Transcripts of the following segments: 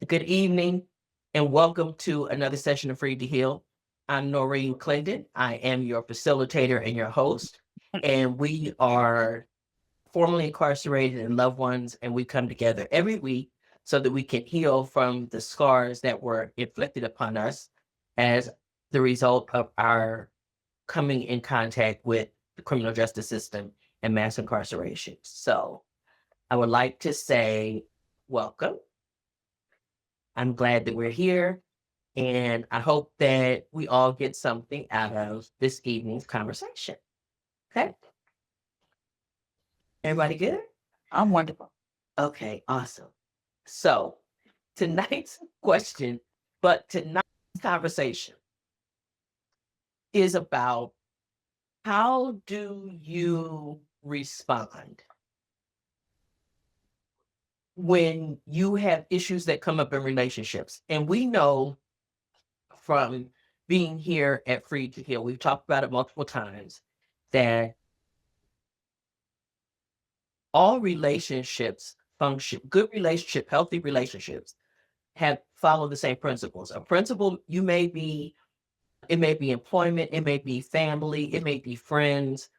Good evening and welcome to another session of Free to Heal. I'm Noreen McClendon. I am your facilitator and your host, and we are formerly incarcerated and loved ones, and we come together every week so that we can heal from the scars that were inflicted upon us as the result of our coming in contact with the criminal justice system and mass incarceration. So I would like to say welcome. I'm glad that we're here, and I hope that we all get something out of this evening's conversation. Okay? Everybody good? I'm wonderful. Okay, awesome. So tonight's tonight's conversation is about how do you respond when you have issues that come up in relationships? And we know from being here at Free to Heal, we've talked about it multiple times, that all relationships function, good relationship, healthy relationships have follow the same principles. A principle it may be employment, it may be family, it may be friends,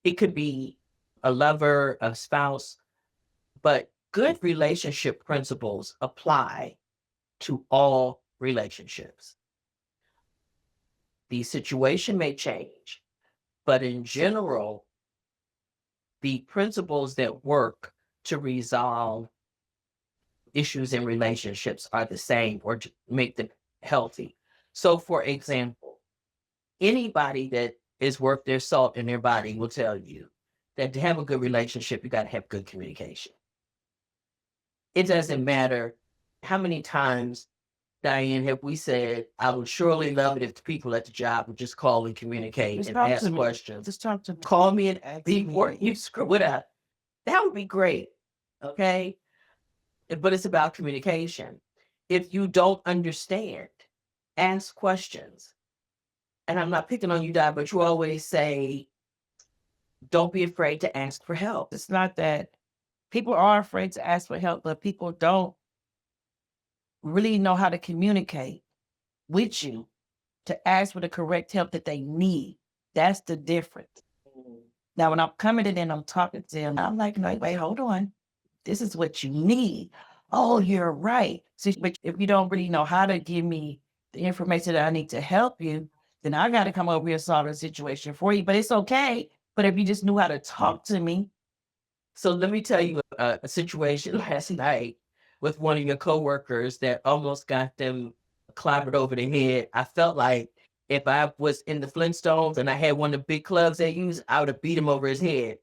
it could be a lover, a spouse, but good relationship principles apply to all relationships. The situation may change, but in general, the principles that work to resolve issues in relationships are the same or to make them healthy. So, for example, anybody that is worth their salt in their body will tell you that to have a good relationship, you got to have good communication. It doesn't matter how many times, Diane, have we said, I would surely love it if the people at the job would just call and communicate Just and talk to ask me. questions. Just talk to me. Call me and before you screw it up. That would be great. Okay. But it's about communication. If you don't understand, ask questions. And I'm not picking on you, Di, but you always say, don't be afraid to ask for help. It's not that people are afraid to ask for help, but people don't really know how to communicate with you to ask for the correct help that they need. That's the difference. Now, when I'm coming in and I'm talking to them, I'm like, no, wait, hold on. This is what you need. Oh, you're right. So, but if you don't really know how to give me the information that I need to help you, then I got to come over here and solve the situation for you. But it's okay. But if you just knew how to talk to me. So let me tell you a situation last night with one of your coworkers that almost got them clobbered over the head. I felt like if I was in the Flintstones and I had one of the big clubs they use, I would have beat him over his head.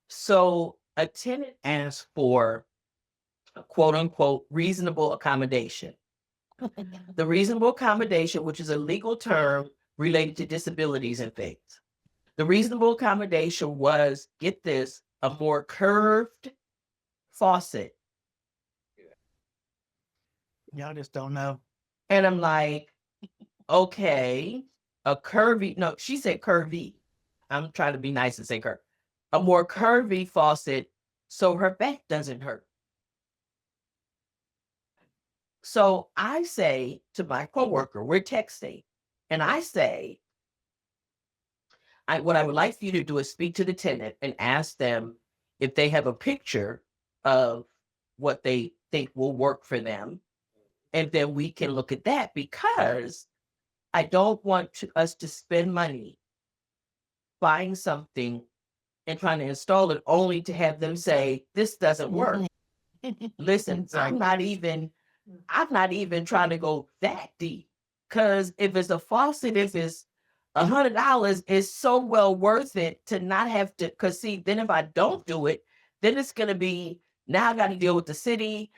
So a tenant asked for a quote unquote reasonable accommodation. The reasonable accommodation, which is a legal term related to disabilities and things. The reasonable accommodation was, get this, a more curved faucet. Y'all just don't know. And I'm like, okay, a curvy, no, she said curvy. I'm trying to be nice and say curvy. A more curvy faucet so her back doesn't hurt. So I say to my coworker, we're texting, and I say, what I would like for you to do is speak to the tenant and ask them if they have a picture of what they think will work for them. And then we can look at that, because I don't want us to spend money buying something and trying to install it only to have them say, this doesn't work. Listen, I'm not even trying to go that deep. Because if it's a faucet, if it's $100, it's so well worth it to not have to, because see, then if I don't do it, then it's gonna be, now I got to deal with the city.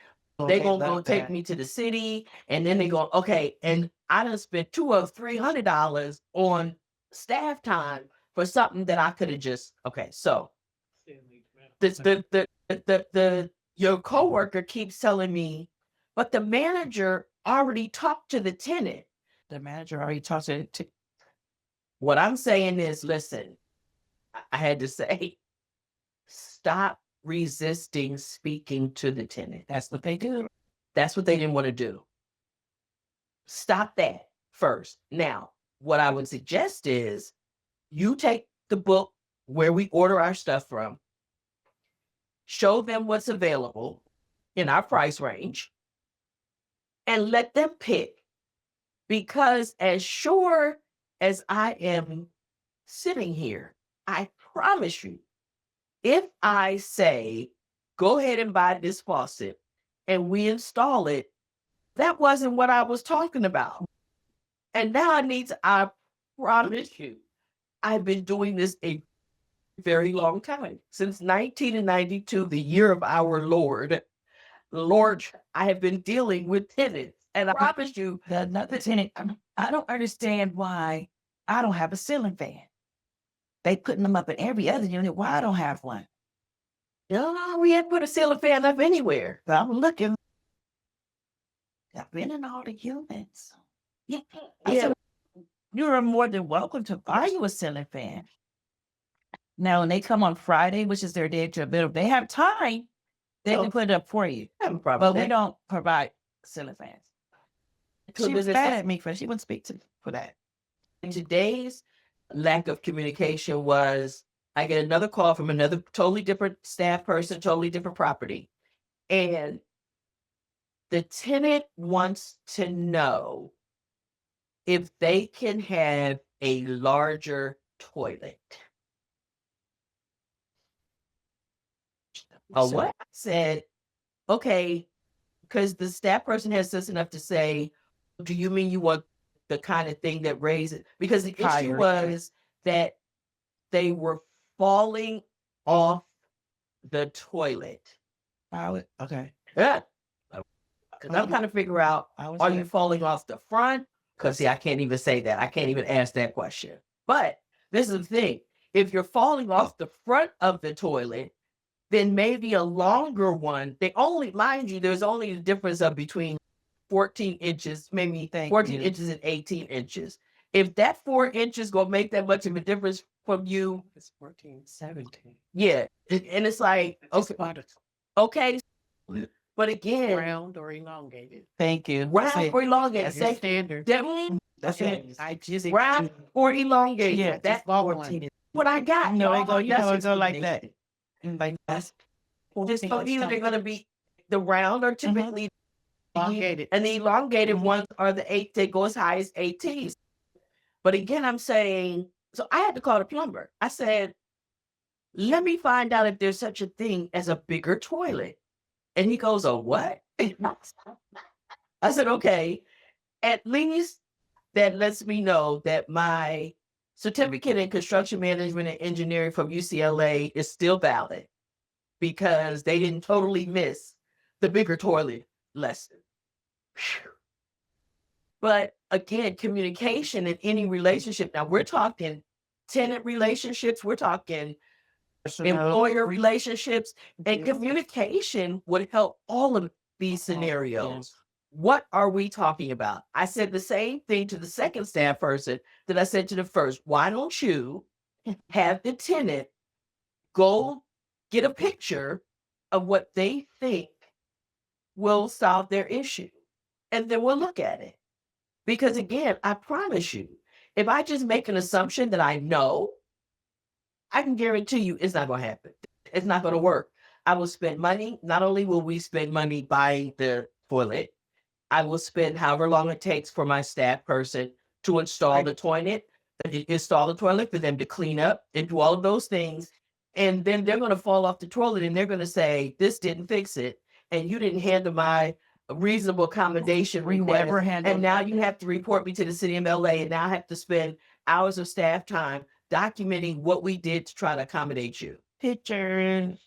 They're gonna go take me to the city, and then they go, okay, and I done spent $200 or $300 on staff time for something that I could have just, okay. So your coworker keeps telling me, but the manager already talked to the tenant. The manager already talked to it. What I'm saying is, listen, I had to say, stop resisting speaking to the tenant. That's what they do. That's what they didn't want to do. Stop that first. Now, what I would suggest is you take the book where we order our stuff from, show them what's available in our price range, and let them pick. Because as sure as I am sitting here, I promise you, if I say, go ahead and buy this faucet and we install it, that wasn't what I was talking about. And now I promise you, I've been doing this a very long time. Since 1992, the year of our Lord, I have been dealing with tenants. And I promise you, The tenant, I don't understand why I don't have a ceiling fan. They putting them up in every other unit. Why I don't have one? no, we hadn't put a ceiling fan up anywhere. But I'm looking. I've been in all the units. I said, you are more than welcome to buy you a ceiling fan. Now, when they come on Friday, which is their day to available, they have time. They can put it up for you. I have a problem But we don't provide ceiling fans. She was mad at me for she wouldn't speak to me for that. Today's lack of communication was I get another call from another totally different staff person, totally different property. And the tenant wants to know if they can have a larger toilet. What? I said, okay, because the staff person has sense enough to say, do you mean you want the kind of thing that raises? Because the issue was that they were falling off the toilet. Okay. Yeah. Because I'm trying to figure out, are you falling off the front? Because see, I can't even say that. I can't even ask that question. But this is the thing. If you're falling off the front of the toilet, then maybe a longer one, mind you, there's only a difference of between 14 inches, maybe 14 inches and 18 inches. If that 4 inches gonna make that much of a difference from you, it's 14, 17. Yeah. And it's like, okay. But again, Round or elongated. Thank you. Round or elongated. That's standard. That's it. I just Round or elongated. Yeah, that's 14 is what I got. No, y'all. it go like that. Like that's Just so either they're gonna be the round or typically elongated. And the elongated ones are the 8, they go as high as 18. But again, I'm saying, so I had to call the plumber. I said, let me find out if there's such a thing as a bigger toilet. And he goes, a what? I said, okay, at least that lets me know that my certificate in construction management and engineering from UCLA is still valid because they didn't totally miss the bigger toilet lesson. Whew. But again, communication in any relationship. Now we're talking tenant relationships. We're talking employer relationships, and communication would help all of these scenarios. What are we talking about? I said the same thing to the second staff person that I said to the first. Why don't you have the tenant go get a picture of what they think will solve their issue, and then we'll look at it. Because again, I promise you, if I just make an assumption that I know, I can guarantee you it's not going to happen. It's not going to work. I will spend money. Not only will we spend money buying the toilet, I will spend however long it takes for my staff person to install the toilet, for them to clean up and do all of those things. And then they're going to fall off the toilet and they're going to say, this didn't fix it. And you didn't handle my reasonable accommodation request. And now you have to report me to the city of LA. And now I have to spend hours of staff time documenting what we did to try to accommodate you. Pictures,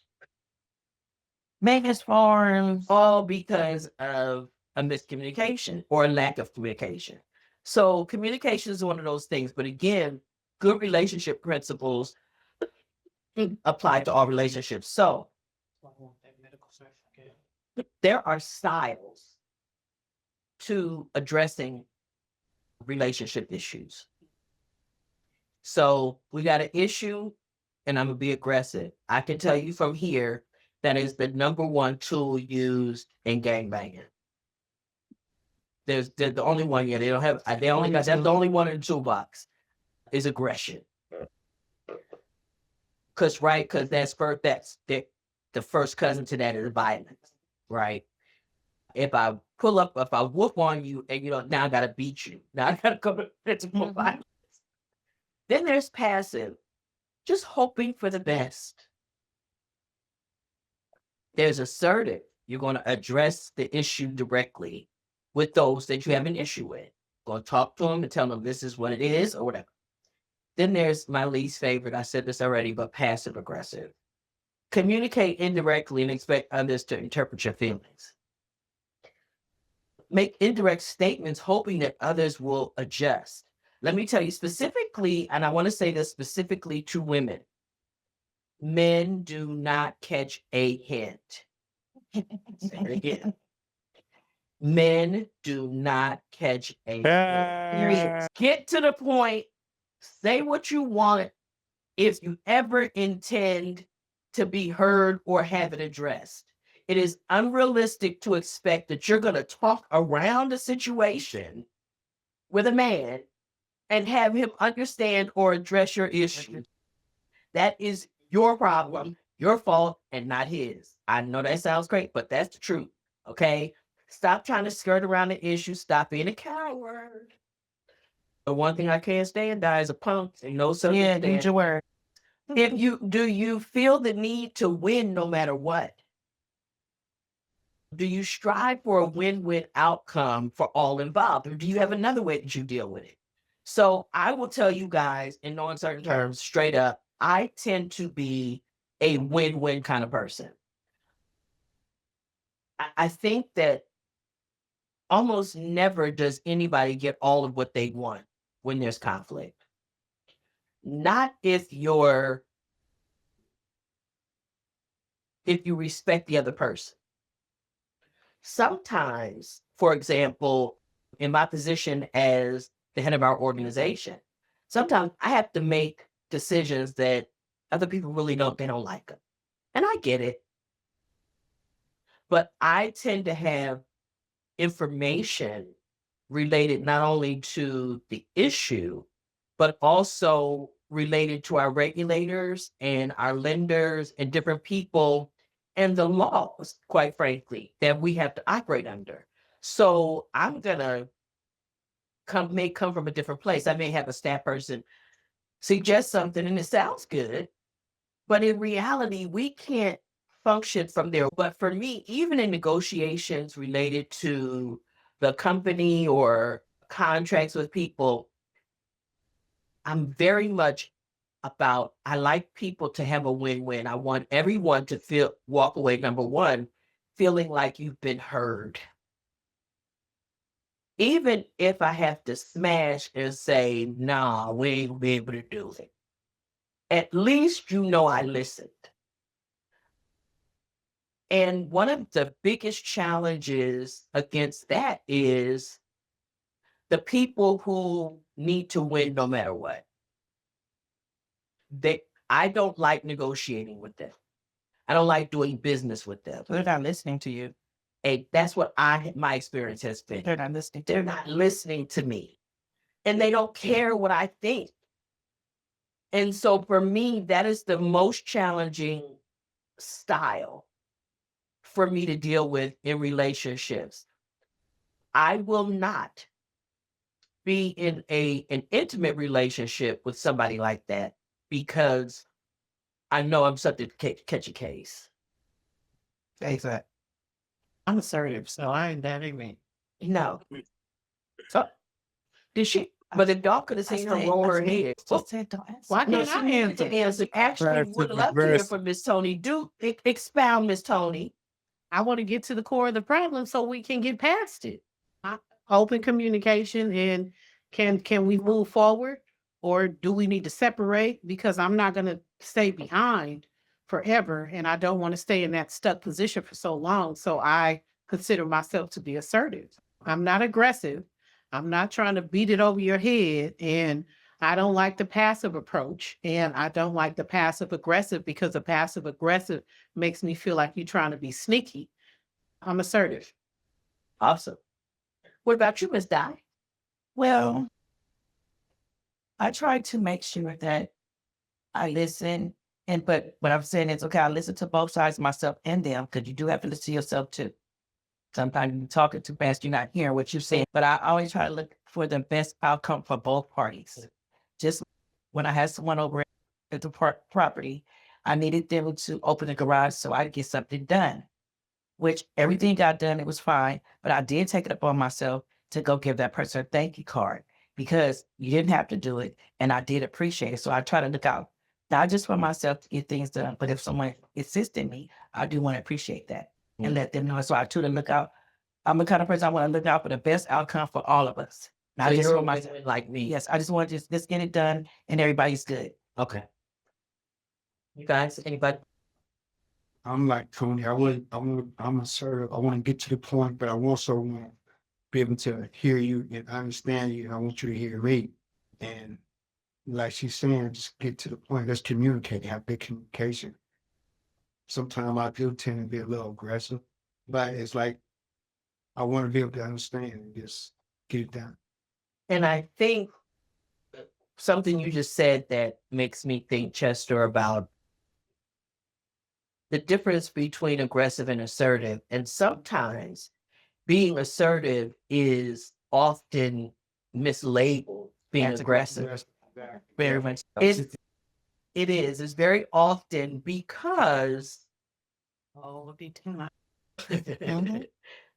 maintenance forms, all because of a miscommunication or a lack of communication. So communication is one of those things. But again, good relationship principles apply to all relationships. So there are styles to addressing relationship issues. So we got an issue, and I'm going to be aggressive. I can tell you from here that is the number one tool used in gangbanging. they're the only one. Yeah, they don't have. They only got. That's the only one in the toolbox is aggression. Because that's the first cousin to that is violence, right? If I whoop on you and now I gotta beat you. Now I gotta come to physical violence. Then there's passive, just hoping for the best. There's assertive. You're going to address the issue directly with those that you have an issue with. Going to talk to them and tell them this is what it is or whatever. Then there's my least favorite. I said this already, but passive aggressive. Communicate indirectly and expect others to interpret your feelings. Make indirect statements hoping that others will adjust. Let me tell you specifically, and I want to say this specifically to women. Men do not catch a hint. Say it again. Men do not catch a hint. Period. Get to the point. Say what you want if you ever intend to be heard or have it addressed. It is unrealistic to expect that you're going to talk around a situation with a man and have him understand or address your issue. That is your problem, your fault, and not his. I know that sounds great, but that's the truth. Okay? Stop trying to skirt around the issue. Stop being a coward. The one thing I can't stand is a punk and no circumstance. Yeah, use your word. Do you feel the need to win no matter what? Do you strive for a win-win outcome for all involved? Or do you have another way that you deal with it? So I will tell you guys in no uncertain terms, straight up, I tend to be a win-win kind of person. I think that almost never does anybody get all of what they want when there's conflict. Not if you respect the other person. Sometimes, for example, in my position as the head of our organization, sometimes I have to make decisions that other people really don't like them. And I get it. But I tend to have information related not only to the issue, but also related to our regulators and our lenders and different people and the laws, quite frankly, that we have to operate under. So I'm gonna come from a different place. I may have a staff person suggest something and it sounds good, but in reality, we can't function from there. But for me, even in negotiations related to the company or contracts with people, I'm very much about, I like people to have a win-win. I want everyone to walk away, number one, feeling like you've been heard. Even if I have to smash and say, nah, we ain't gonna be able to do it. At least I listened. And one of the biggest challenges against that is the people who need to win no matter what. I don't like negotiating with them. I don't like doing business with them. They're not listening to you. And that's what my experience has been. They're not listening. They're not listening to me. And they don't care what I think. And so for me, that is the most challenging style for me to deal with in relationships. I will not be in an intimate relationship with somebody like that because I know I'm subject to catch a case. Exactly. I'm assertive, so I ain't that even. No. So, did she? But if y'all could have seen her roll her head. Just said don't answer. Why No, can't she I needed to answer? answer. Actually, would love to hear from Miss Tony. Do expound, Miss Tony. I want to get to the core of the problem so we can get past it. Open communication, and can we move forward, or do we need to separate? Because I'm not going to stay behind forever, and I don't want to stay in that stuck position for so long. So I consider myself to be assertive. I'm not aggressive. I'm not trying to beat it over your head, and I don't like the passive approach, and I don't like the passive aggressive because the passive aggressive makes me feel like you're trying to be sneaky. I'm assertive. Awesome. What about you, Miss Di? Well, I try to make sure that I listen. But what I'm saying is, okay, I listen to both sides, myself and them, because you do have to listen to yourself too. Sometimes you're talking too fast, you're not hearing what you're saying. But I always try to look for the best outcome for both parties. Just when I had someone over at the property, I needed them to open the garage so I could get something done, which everything got done. It was fine. But I did take it upon myself to go give that person a thank you card because you didn't have to do it. And I did appreciate it. So I try to look out, not just for myself to get things done, but if someone assists in me, I do want to appreciate that and let them know. So I try to look out. I'm the kind of person I want to look out for the best outcome for all of us. Not So just you're for a myself. win-win like me. Yes, I just want to just get it done and everybody's good. Okay. You guys, anybody? I'm like Tony. I'm assertive. I want to get to the point, but I also want to be able to hear you and understand you. And I want you to hear me. And like she's saying, just get to the point. Let's communicate. Have good communication. Sometimes I do tend to be a little aggressive, but it's like I want to be able to understand and just get it done. And I think something you just said that makes me think, Chester, about the difference between aggressive and assertive. And sometimes being assertive is often mislabeled being aggressive. Very much. It is. It's very often because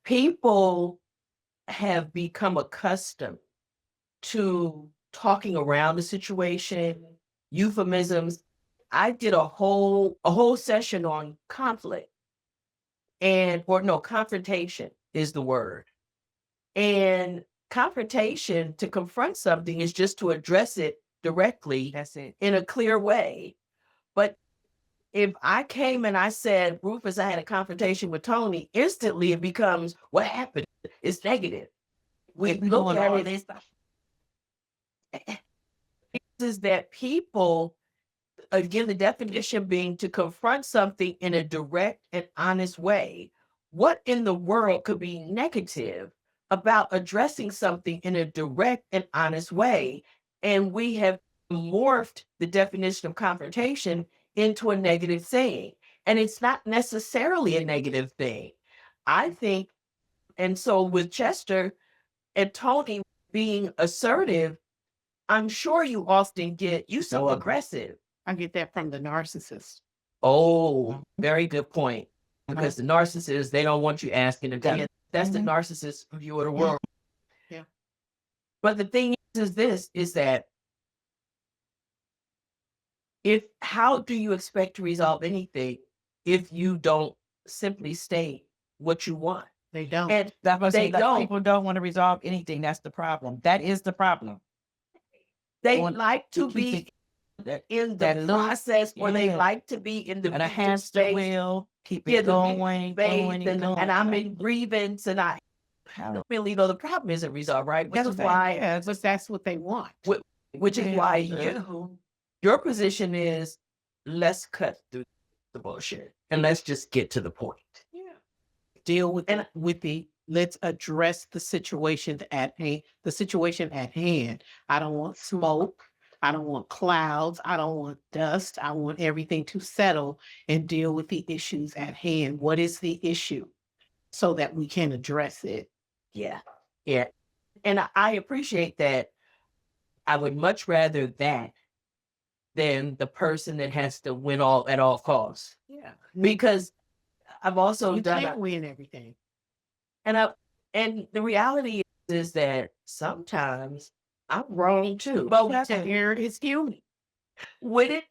people have become accustomed to talking around the situation, euphemisms. I did a whole session on conflict confrontation is the word. And confrontation, to confront something, is just to address it directly. That's it. In a clear way. But if I came and I said, Rufus, I had a confrontation with Tony, instantly it becomes, what happened? It's negative. We look at it is that people, again, the definition being to confront something in a direct and honest way. What in the world could be negative about addressing something in a direct and honest way? And we have morphed the definition of confrontation into a negative thing. And it's not necessarily a negative thing, I think. And so with Chester and Tony being assertive, I'm sure you often get you so aggressive. I get that from the narcissist. Oh, very good point. Because the narcissists, they don't want you asking them. That's the narcissist view of the world. Yeah. But the thing is that how do you expect to resolve anything if you don't simply state what you want? They don't. And They don't. People don't want to resolve anything. That's the problem. That is the problem. they like to be in the process, or they like to be in the and a hamster wheel. Keep it going, and I'm in grievance, and I really know the problem isn't resolved, right? Which is why, but that's what they want. Which is why your position is, let's cut through the bullshit and let's just get to the point. Yeah. Deal with let's address the situation at hand. The situation at hand. I don't want smoke. I don't want clouds. I don't want dust. I want everything to settle and deal with the issues at hand. What is the issue? So that we can address it. Yeah. Yeah. And I appreciate that. I would much rather that than the person that has to win at all costs. Yeah. Because I've also you done can't win everything. And the reality is that sometimes I'm wrong too. But Error is human. With it,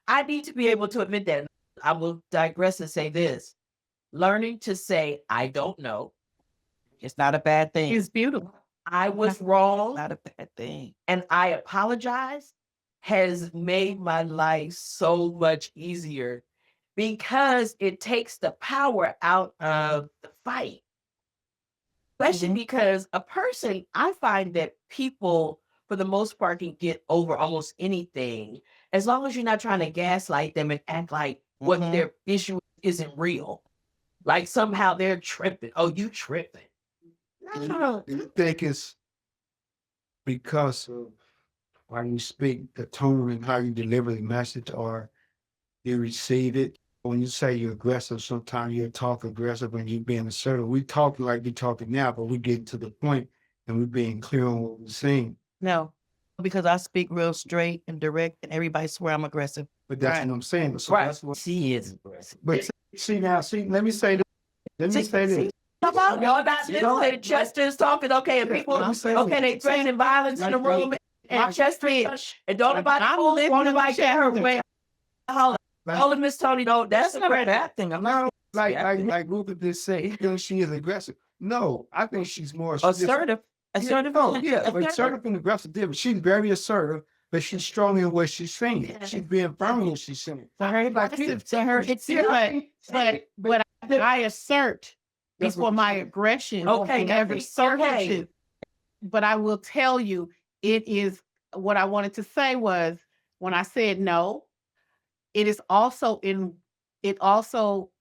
I need to be able to admit that. I will digress and say this. Learning to say, I don't know. It's not a bad thing. It's beautiful. I was wrong. Not a bad thing. And I apologize has made my life so much easier because it takes the power out of the fight. Especially because I find that people, for the most part, can get over almost anything as long as you're not trying to gaslight them and act like what their issue isn't real. Like somehow they're tripping. Oh, you tripping. No. Do you think it's because of how you speak, the tone and how you deliver the message, or you receive it? When you say you're aggressive, sometimes you talk aggressive and you being assertive. We talk like we talking now, but we get to the point and we're being clear on what we're saying. No, because I speak real straight and direct, and everybody swear I'm aggressive. But that's Right. what I'm saying. So Right. that's what. She is aggressive. But see now, let me say this. Let me say this. Come on, y'all not listening. Chester is talking. Okay, and people, okay, they threatening violence in the room, and Chester is, and don't nobody want to like get her way. Hold it, Miss Tony. No, that's not a bad thing. I'm not Like Ruben just said, he thinks she is aggressive. No, I think she's more assertive. Assertive. Oh, yeah, but assertive and aggressive different. She's very assertive, but she's strong in what she's saying. Yeah. She's being firm in what she's saying. To her, Like, but I assert That's before what my I'm saying. aggression. Okay, and every okay. assertion. But I will tell you, it is what I wanted to say was when I said no, it also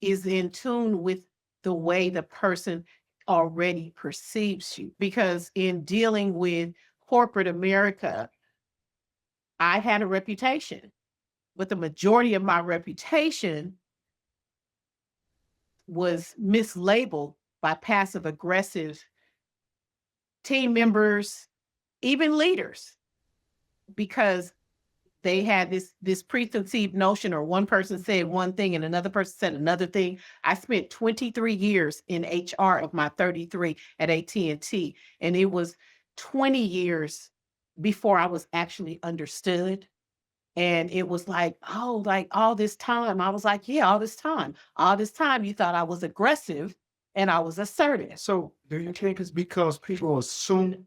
is in tune with the way the person already perceives you. Because in dealing with corporate America, I had a reputation, but the majority of my reputation was mislabeled by passive aggressive team members, even leaders, because they had this preconceived notion, or one person said one thing and another person said another thing. I spent 23 years in HR of my 33 at AT&T, and it was 20 years before I was actually understood. And it was like, oh, like all this time. I was like, yeah, all this time you thought I was aggressive and I was assertive. So do you think it's because people assume?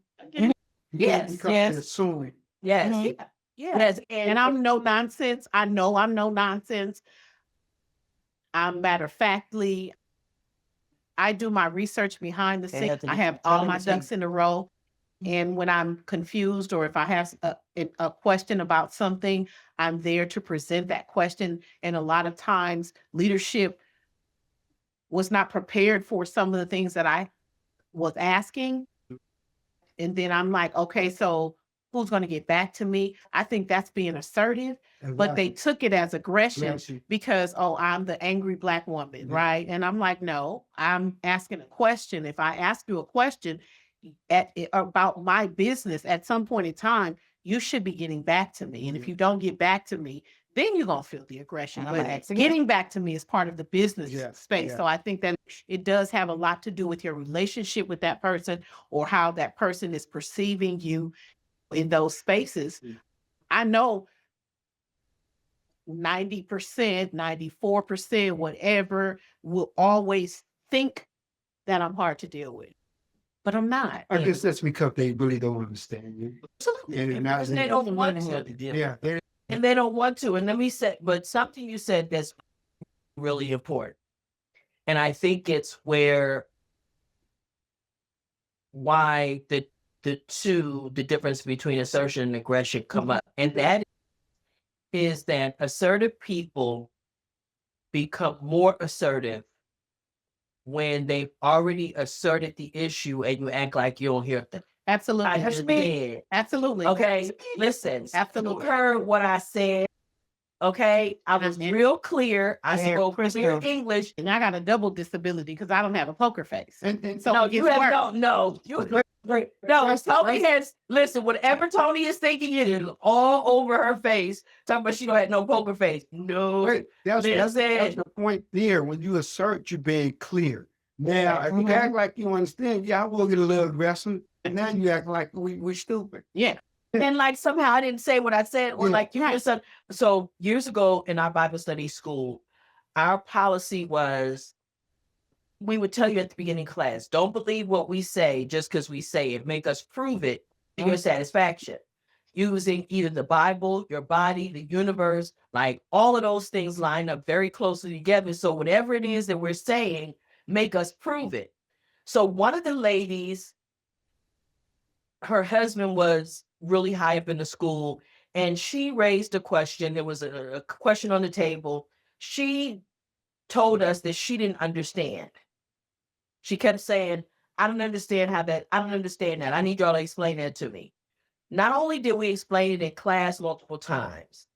Yes, Because yes. they're assuming. Yes. Mhm. Yes. And I'm no nonsense. I know I'm no nonsense. I'm matter of factly, I do my research behind the scenes. Anthony, I have tell all him my to say- ducks in a row. And when I'm confused, or if I have a question about something, I'm there to present that question. And a lot of times leadership was not prepared for some of the things that I was asking. And then I'm like, okay, so who's going to get back to me? I think that's being assertive, but they took it as aggression because, oh, I'm the angry Black woman, Mhm. right? And I'm like, no, I'm asking a question. If I ask you a question about my business at some point in time, you should be getting back to me. And if you don't get back to me, then you're going to feel the aggression. I'm But asking getting back to me is part of the business Yes, space. yes. So I think that it does have a lot to do with your relationship with that person, or how that person is perceiving you in those spaces. Mm. I know 90%, 94%, whatever, will always think that I'm hard to deal with, but I'm not. I guess that's because they really don't understand you. Absolutely. And they're not- Because they don't want to. Yeah, And they don't want to. And let me say, but something you said that's really important. And I think it's why the difference between assertion and aggression come up. And that is that assertive people become more assertive when they've already asserted the issue and you act like you don't hear them. Absolutely. I just did. Absolutely. Okay, listen. Absolutely. You heard what I said. Okay, I was real clear. I Very spoke clear crystal. English. And I got a double disability because I don't have a poker face. and So No, it you gets have worse. no. No, Tony has, listen, whatever Tony is thinking, it is all over her face. Talking about she don't have no poker face. No. Wait, that's Listen. the point there. When you assert, you're being clear. Now, if you Mhm. act like you understand, yeah, I will get a little aggressive. And now you act like we're stupid. Yeah. And like somehow I didn't say what I said, or Yeah. like you just said. So years ago in our Bible study school, our policy was we would tell you at the beginning class, don't believe what we say just because we say it. Make us prove it to your satisfaction. Using either the Bible, your body, the universe, like all of those things line up very closely together. So whatever it is that we're saying, make us prove it. So one of the ladies, her husband was really high up in the school, and she raised a question. There was a question on the table. She told us that she didn't understand. She kept saying, I don't understand I don't understand that. I need y'all to explain that to me. Not only did we explain it in class multiple times,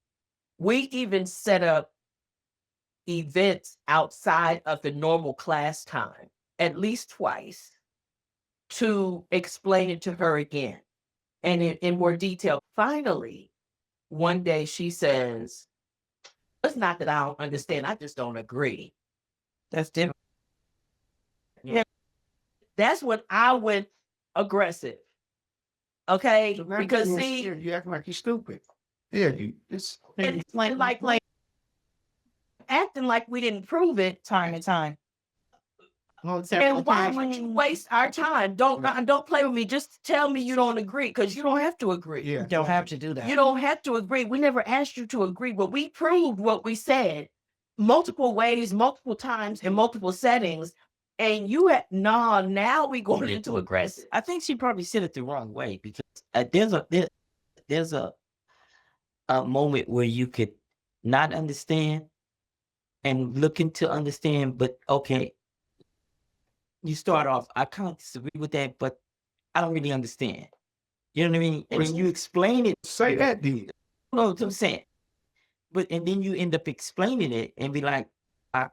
we even set up events outside of the normal class time, at least twice, to explain it to her again and in more detail. Finally, one day she says, it's not that I don't understand, I just don't agree. That's different. Yeah. That's when I went aggressive. Okay? Because see, you act like you're stupid. Yeah, it's and like acting like we didn't prove it. Time and time. And why would you waste our time? Don't play with me. Just tell me you don't agree, because you don't have to agree. yeah. You don't have to do that. You don't have to agree. We never asked you to agree, but we proved what we said multiple ways, multiple times, in multiple settings. And you had now we going into aggressive. I think she probably said it the wrong way, because there's a moment where you could not understand and looking to understand, but okay, you start off, I can't disagree with that, but I don't really understand. You know what I mean? And then you explain it. Say that, then. You know what I'm saying? But and then you end up explaining it and be like,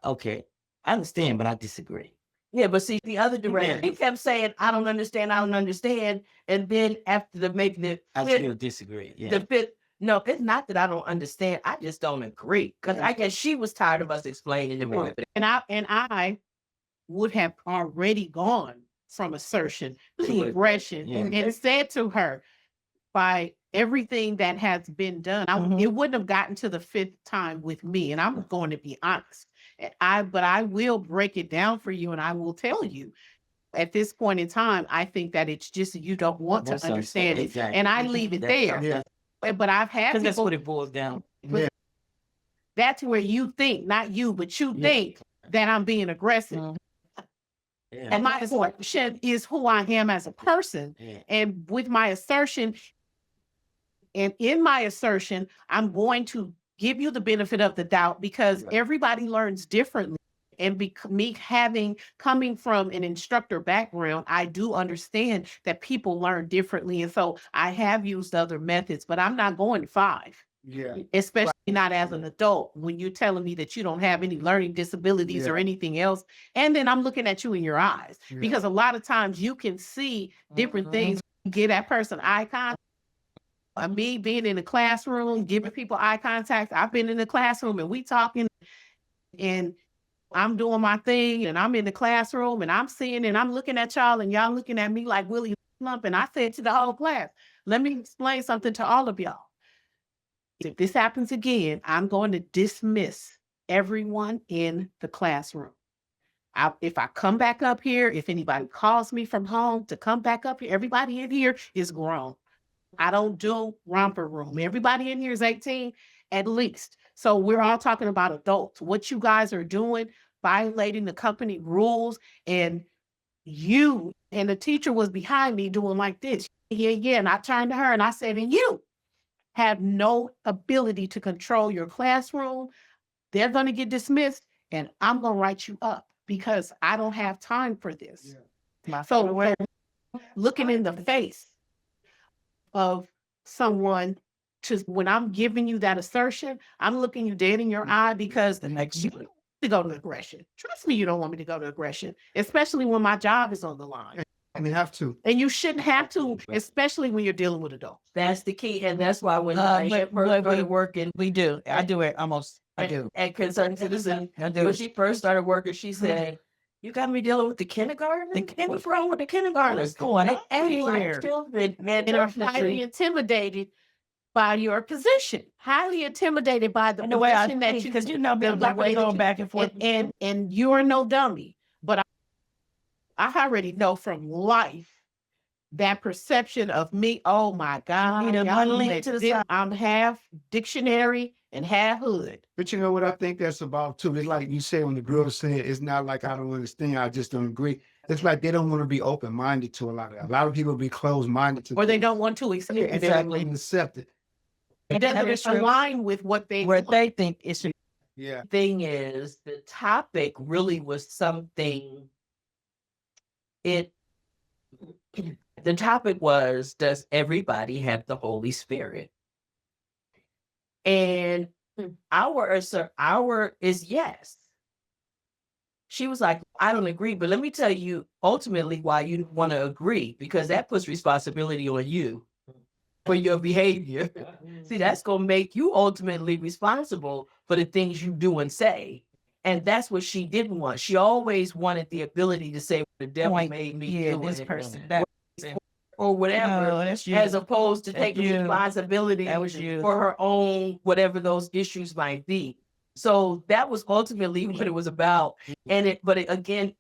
okay, I understand, but I disagree. Yeah, but see, the other director, he kept saying, I don't understand. And then after I fifth- still disagree. Yeah. the fifth, no, it's not that I don't understand. I just don't agree. Because I guess she was tired of us explaining it more. And I would have already gone from assertion to aggression Yeah. and said to her, by everything that has been done, it wouldn't have gotten to the fifth time with me. And I'm going to be honest. But I will break it down for you, and I will tell you at this point in time, I think that it's just you don't want to understand it. Exactly. And I leave it there. Yeah. But I've had Because that's people, what it boils down. that's where you think, not you, but you think that I'm being aggressive. Yeah. And my assertion is who I am as a person. Yeah. And with my assertion, and in my assertion, I'm going to give you the benefit of the doubt, because everybody learns differently. And coming from an instructor background, I do understand that people learn differently. And so I have used other methods, but I'm not going 5. Yeah. Especially not as an adult, when you're telling me that you don't have any learning disabilities or anything else. And then I'm looking at you in your eyes, because a lot of times you can see different things. Get that person eye contact. Me being in the classroom, giving people eye contact. I've been in the classroom and we talking, and I'm doing my thing, and I'm in the classroom and I'm seeing, and I'm looking at y'all, and y'all looking at me like Willie Lump. And I said to the whole class, let me explain something to all of y'all. If this happens again, I'm going to dismiss everyone in the classroom. If I come back up here, if anybody calls me from home to come back up here, everybody in here is grown. I don't do romper room. Everybody in here is 18 at least. So we're all talking about adults. What you guys are doing, violating the company rules, and the teacher was behind me doing like this. Yeah. And I turned to her and I said, and you have no ability to control your classroom. They're going to get dismissed, and I'm going to write you up, because I don't have time for this. So looking in the face of someone, when I'm giving you that assertion, I'm looking you dead in your eye, because the next you to go to aggression. Trust me, you don't want me to go to aggression, especially when my job is on the line. And they have to. And you shouldn't have to, especially when you're dealing with adults. That's the key. And that's why when I first started working, We do. I do it almost. I do. at Concerned Citizen, I do. when she first started working, she said, you got me dealing with the kindergarten? What's wrong with the kindergartners? Going Everywhere. everywhere. And are highly intimidated by your position, highly intimidated by the And the way I position that think, you, because you know, the like way we that going you- back and forth. and you're no dummy. But I already know from life that perception of me. Oh my God, Need a y'all one link let to the this- side. I'm half dictionary and half hood. But you know what I think that's about too? It's like you say when the girls say it's not like I don't understand, I just don't agree. It's like they don't want to be open-minded to a lot of that. A lot of people be closed-minded to Or they don't want to accept and it. they don't even accept it. It doesn't align with what they Where they think it should. Yeah. Thing is, the topic really was something. It the topic was, does everybody have the Holy Spirit? And our is yes. She was like, I don't agree, but let me tell you ultimately why you want to agree, because that puts responsibility on you for your behavior. See, that's going to make you ultimately responsible for the things you do and say. And that's what she didn't want. She always wanted the ability to say, the devil made me do this it, person, that or whatever, no, that's you. as opposed to That's taking you. responsibility That was you. for her own, whatever those issues might be. So that was ultimately what it was about. And again,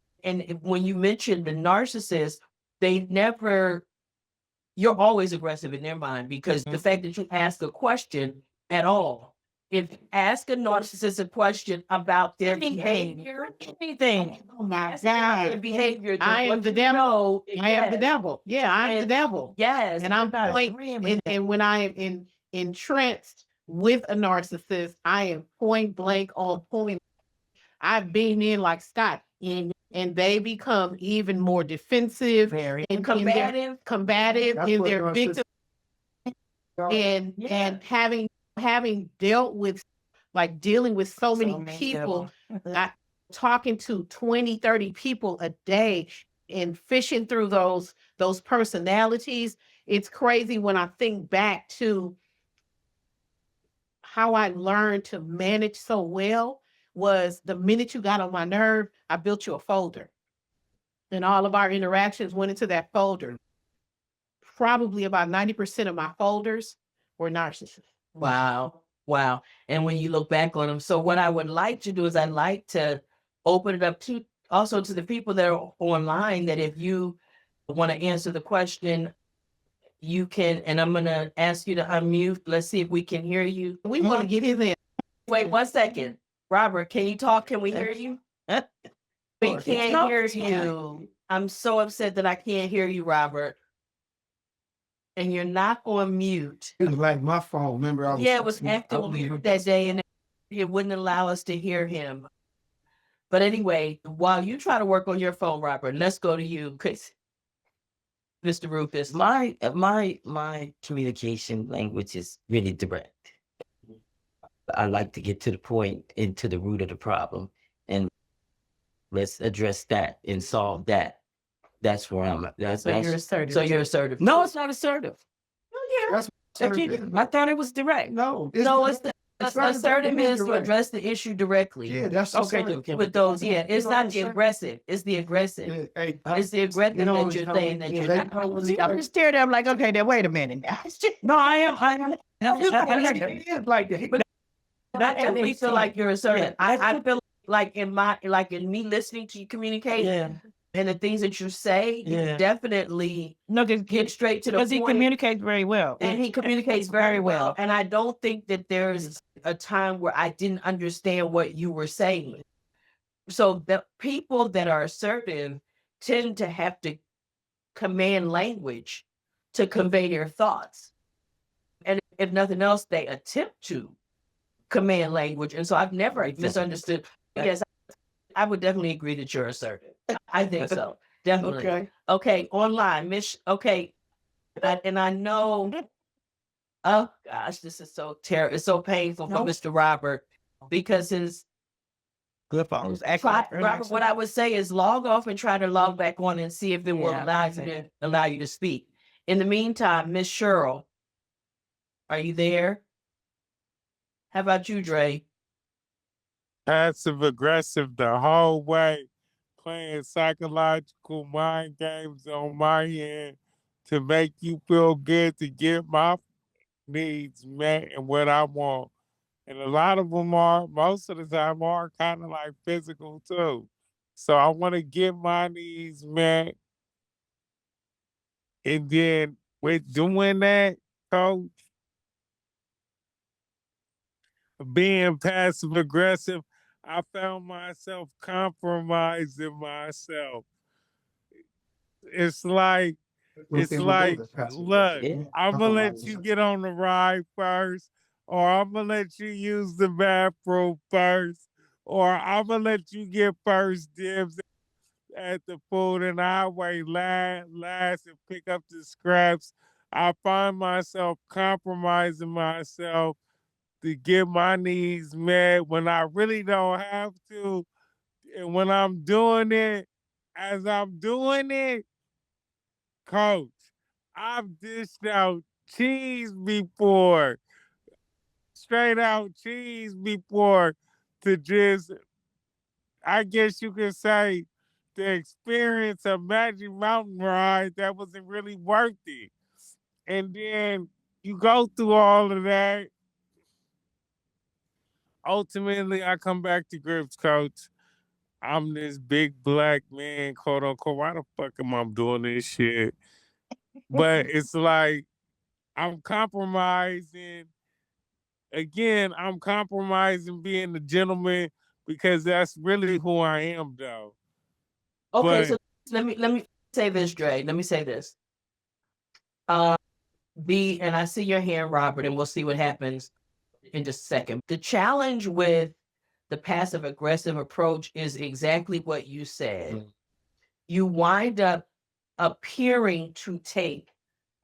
when you mentioned the narcissist, they never, you're always aggressive in their mind, because the fact that you ask a question at all, if you ask a narcissist a question about their behavior, Anything. Oh my their God. behavior, I am the devil. I am the yes, devil. Yeah, I'm the And- devil. yes, And I'm not point, agreeing with and when I am entranced with a narcissist, I am point blank on point. I've been in like Scott, and they become even more defensive Very. and combative. in what their narcissists victim, and having dealt with, like, dealing with so many people, I, talking to 20, 30 people a day and fishing through those personalities. It's crazy when I think back to how I learned to manage so well. Was the minute you got on my nerve, I built you a folder. And all of our interactions went into that folder. Probably about 90% of my folders were narcissists. Wow. Wow. And when you look back on them, so what I would like to do is I'd like to open it up to also to the people that are online, that if you want to answer the question, you can, and I'm going to ask you to unmute. Let's see if we can hear you. We want to get his in. Wait 1 second. Robert, can you talk? Can we hear you? We can't hear you. I'm so upset that I can't hear you, Robert. And you're not on mute. It was like my phone. Remember, I was. Yeah, it was acting weird that day, and it wouldn't allow us to hear him. But anyway, while you try to work on your phone, Robert, let's go to you, Mr. Rufus. My communication language is really direct. I like to get to the point and to the root of the problem, and let's address that and solve that. That's where I'm at. That's You're assertive. So you're assertive. no, it's not assertive. That's I thought it was direct. no. No, it's the assertive assertive is to direct. address the issue directly. Yeah, that's Okay, assertive. With those, yeah, it's You not know, the aggressive. It's the aggressive. Yeah, hey, It's the aggressive you know, that you're saying that you're they not. probably I just stared at him like, okay, then wait a minute. No, I am. it's like that. But not to me feel like you're assertive. I feel like in me listening to you communicate, Yeah. and the things that you say, Yeah. definitely No, because get straight to the he point. communicates very well. And he communicates very well. And I don't think that there's a time where I didn't understand what you were saying. So the people that are assertive tend to have to command language to convey their thoughts. And if nothing else, they attempt to command language. And so I've never misunderstood. Yes, I would definitely agree that you're assertive. I think so. Definitely. Okay, online, Miss. Okay. And I know, oh gosh, this is so terrible. It's so painful for Mr. Robert, because his Good phones. Robert, what I would say is log off and try to log back on and see if it will allow you to speak. In the meantime, Miss Cheryl, are you there? How about you, Dre? Passive aggressive the whole way, playing psychological mind games on my end to make you feel good, to get my needs met and what I want. And a lot of them are, most of the time, are kind of like physical too. So I want to get my needs met. And then with doing that, coach, being passive aggressive, I found myself compromising myself. It's like, look, Yeah. I'm gonna let you get on the ride first. or I'm gonna let you use the bathroom first, or I'm gonna let you get first dibs at the food and I wait last and pick up the scraps. I find myself compromising myself to get my needs met when I really don't have to. And when I'm doing it, as I'm doing it, coach, I've dished out cheese before, straight out cheese before to just, I guess you could say, the experience of Magic Mountain ride that wasn't really worth it. And then you go through all of that. Ultimately, I come back to grips, coach. I'm this big black man, quote unquote. Why the fuck am I doing this shit? But it's like I'm compromising. Again, I'm compromising being a gentleman because that's really who I am, though. Okay, But so let me say this, Dre. Let me say this. And I see your hand, Robert, and we'll see what happens in just a second. The challenge with the passive aggressive approach is exactly what you said. You wind up appearing to take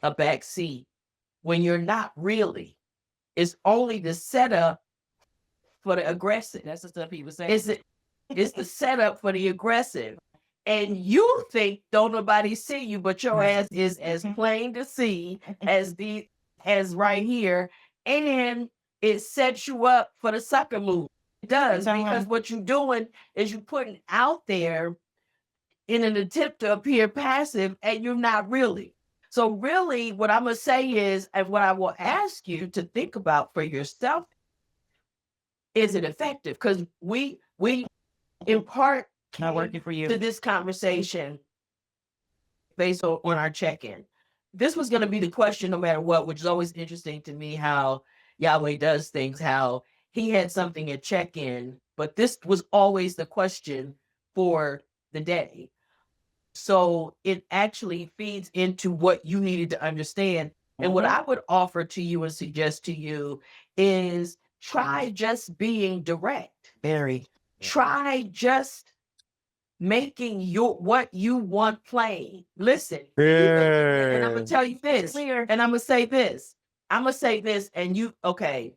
a back seat when you're not really. It's only the setup for the aggressive. That's the stuff he was saying. It's the setup for the aggressive. And you think don't nobody see you, but your ass is as plain to see as right here. And it sets you up for the sucker move. It does, because what you're doing is you're putting out there in an attempt to appear passive, and you're not really. So really what I'm gonna say is, and what I will ask you to think about for yourself, is it effective? Because we in part Not working for you. to this conversation based on our check-in. This was going to be the question no matter what, which is always interesting to me how Yahweh does things, how he had something at check-in, but this was always the question for the day. So it actually feeds into what you needed to understand. And what I would offer to you and suggest to you is try just being direct. Very. Try just making what you want plain. Listen, and I'm gonna tell you this, and I'm gonna say this. I'm gonna say this, and okay.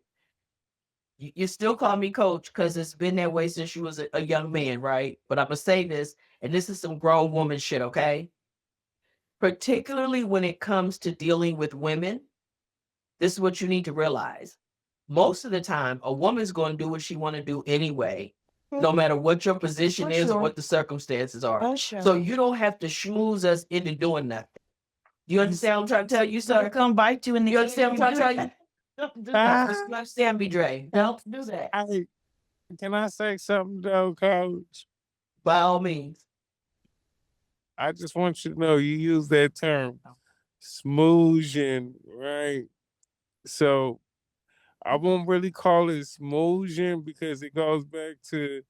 You still call me coach because it's been that way since you was a young man, right? But I'm gonna say this, and this is some grown woman shit, okay? Particularly when it comes to dealing with women, this is what you need to realize. Most of the time, a woman's going to do what she want to do anyway, no matter what your position is or what the circumstances are. So you don't have to schmooze us into doing nothing. You understand what I'm trying to tell you, sir? Come bite you in the You understand what I'm trying to tell you? Don't do that. You understand me, Dre? Don't do that. Can I say something though, coach? By all means. I just want you to know you use that term, smoozing, right? So I won't really call it smoozing because it goes back to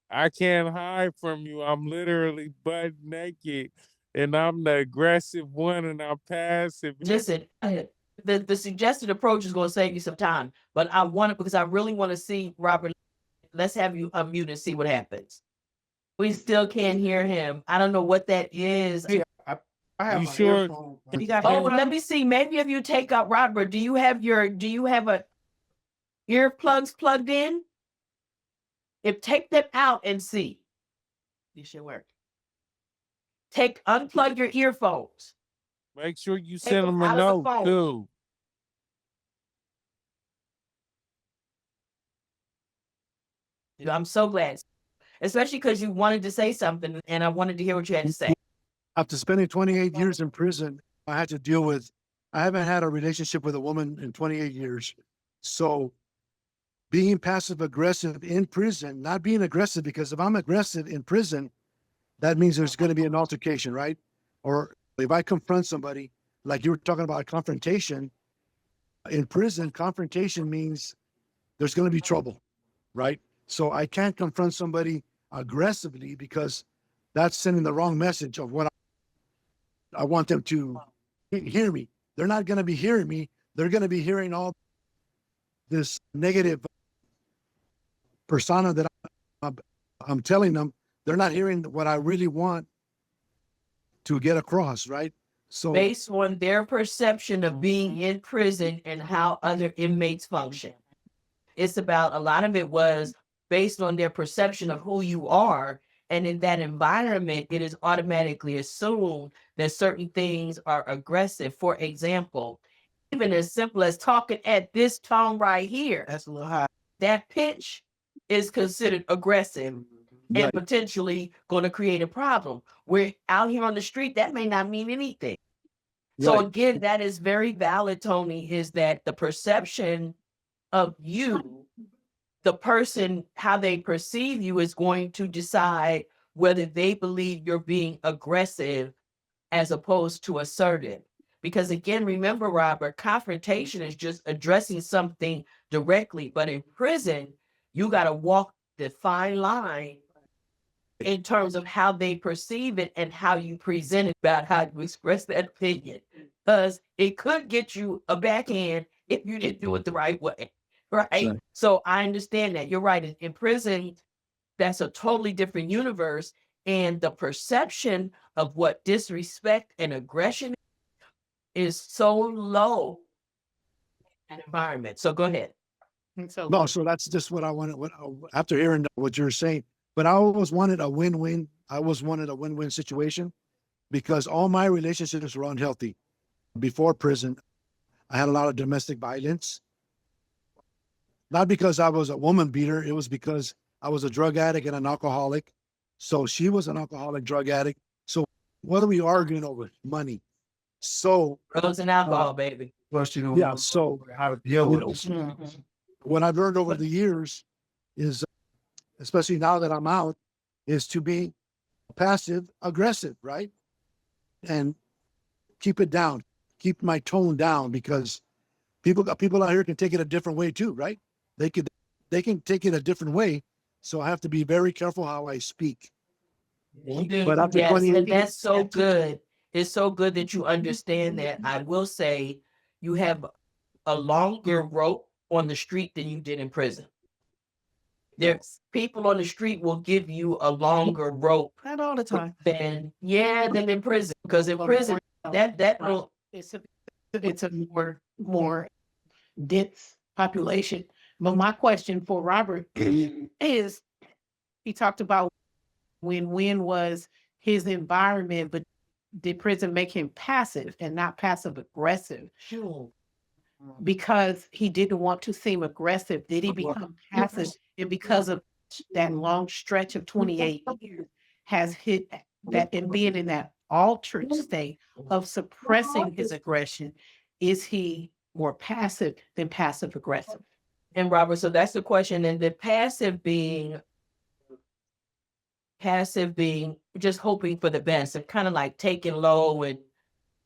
I can't hide from you. I'm literally butt naked and I'm the aggressive one and I'm passive. Listen, the suggested approach is going to save you some time, but I want it because I really want to see Robert. Let's have you unmute and see what happens. We still can't hear him. I don't know what that is. I have You my sure? earphone. You got Oh, let me see. Maybe if you take out Robert, do you have a earplugs plugged in? If take them out and see. This should work. Unplug your earphones. Make sure you Take send them them a out of the note phone. too. I'm so glad, especially because you wanted to say something and I wanted to hear what you had to say. After spending 28 years in prison, I had to deal with, I haven't had a relationship with a woman in 28 years. So being passive aggressive in prison, not being aggressive, because if I'm aggressive in prison, that means there's going to be an altercation, right? Or if I confront somebody, like you were talking about confrontation, in prison, confrontation means there's going to be trouble, right? So I can't confront somebody aggressively because that's sending the wrong message of what I want them to hear me. They're not going to be hearing me. They're going to be hearing all this negative persona that I'm telling them, they're not hearing what I really want to get across, right? So Based on their perception of being in prison and how other inmates function. It's about, a lot of it was based on their perception of who you are. And in that environment, it is automatically assumed that certain things are aggressive. For example, even as simple as talking at this tone right here, That's a little high. that pitch is considered aggressive and Right. potentially going to create a problem. Where out here on the street, that may not mean anything. So Right. again, that is very valid, Tony, is that the perception of you, the person, how they perceive you is going to decide whether they believe you're being aggressive as opposed to assertive. Because again, remember, Robert, confrontation is just addressing something directly. But in prison, you got to walk the fine line in terms of how they perceive it and how you present it, about how you express that opinion. Because it could get you a backhand if you didn't do it the right way. Right. Sure. So I understand that. You're right. In prison, that's a totally different universe. And the perception of what disrespect and aggression is so low in an environment. So go ahead. And so No, so that's just what I wanted. After hearing what you're saying, but I always wanted a win-win. I always wanted a win-win situation because all my relationships were unhealthy. Before prison, I had a lot of domestic violence. Not because I was a woman beater, it was because I was a drug addict and an alcoholic. So she was an alcoholic drug addict. So what are we arguing over? Money. So Drugs and alcohol, baby. Plus, you know, yeah, so how to deal with it. Mhm. what I've learned over the years is, especially now that I'm out, is to be passive aggressive, right? And keep it down, keep my tone down, because people out here can take it a different way too, right? They can take it a different way. So I have to be very careful how I speak. You do. But after Yes, 28 and that's so good. It's so good that you understand that. I will say you have a longer rope on the street than you did in prison. There's people on the street will give you a longer rope Not all the time. than in prison. Because in prison, that little, it's a more dense population. But my question for Robert is, he talked about when was his environment, but did prison make him passive and not passive aggressive? sure. Because he didn't want to seem aggressive, did he become passive? And because of that long stretch of 28 years has hit that, and being in that altered state of suppressing his aggression, is he more passive than passive aggressive? And Robert, so that's the question. And the passive being just hoping for the best and kind of like taking low and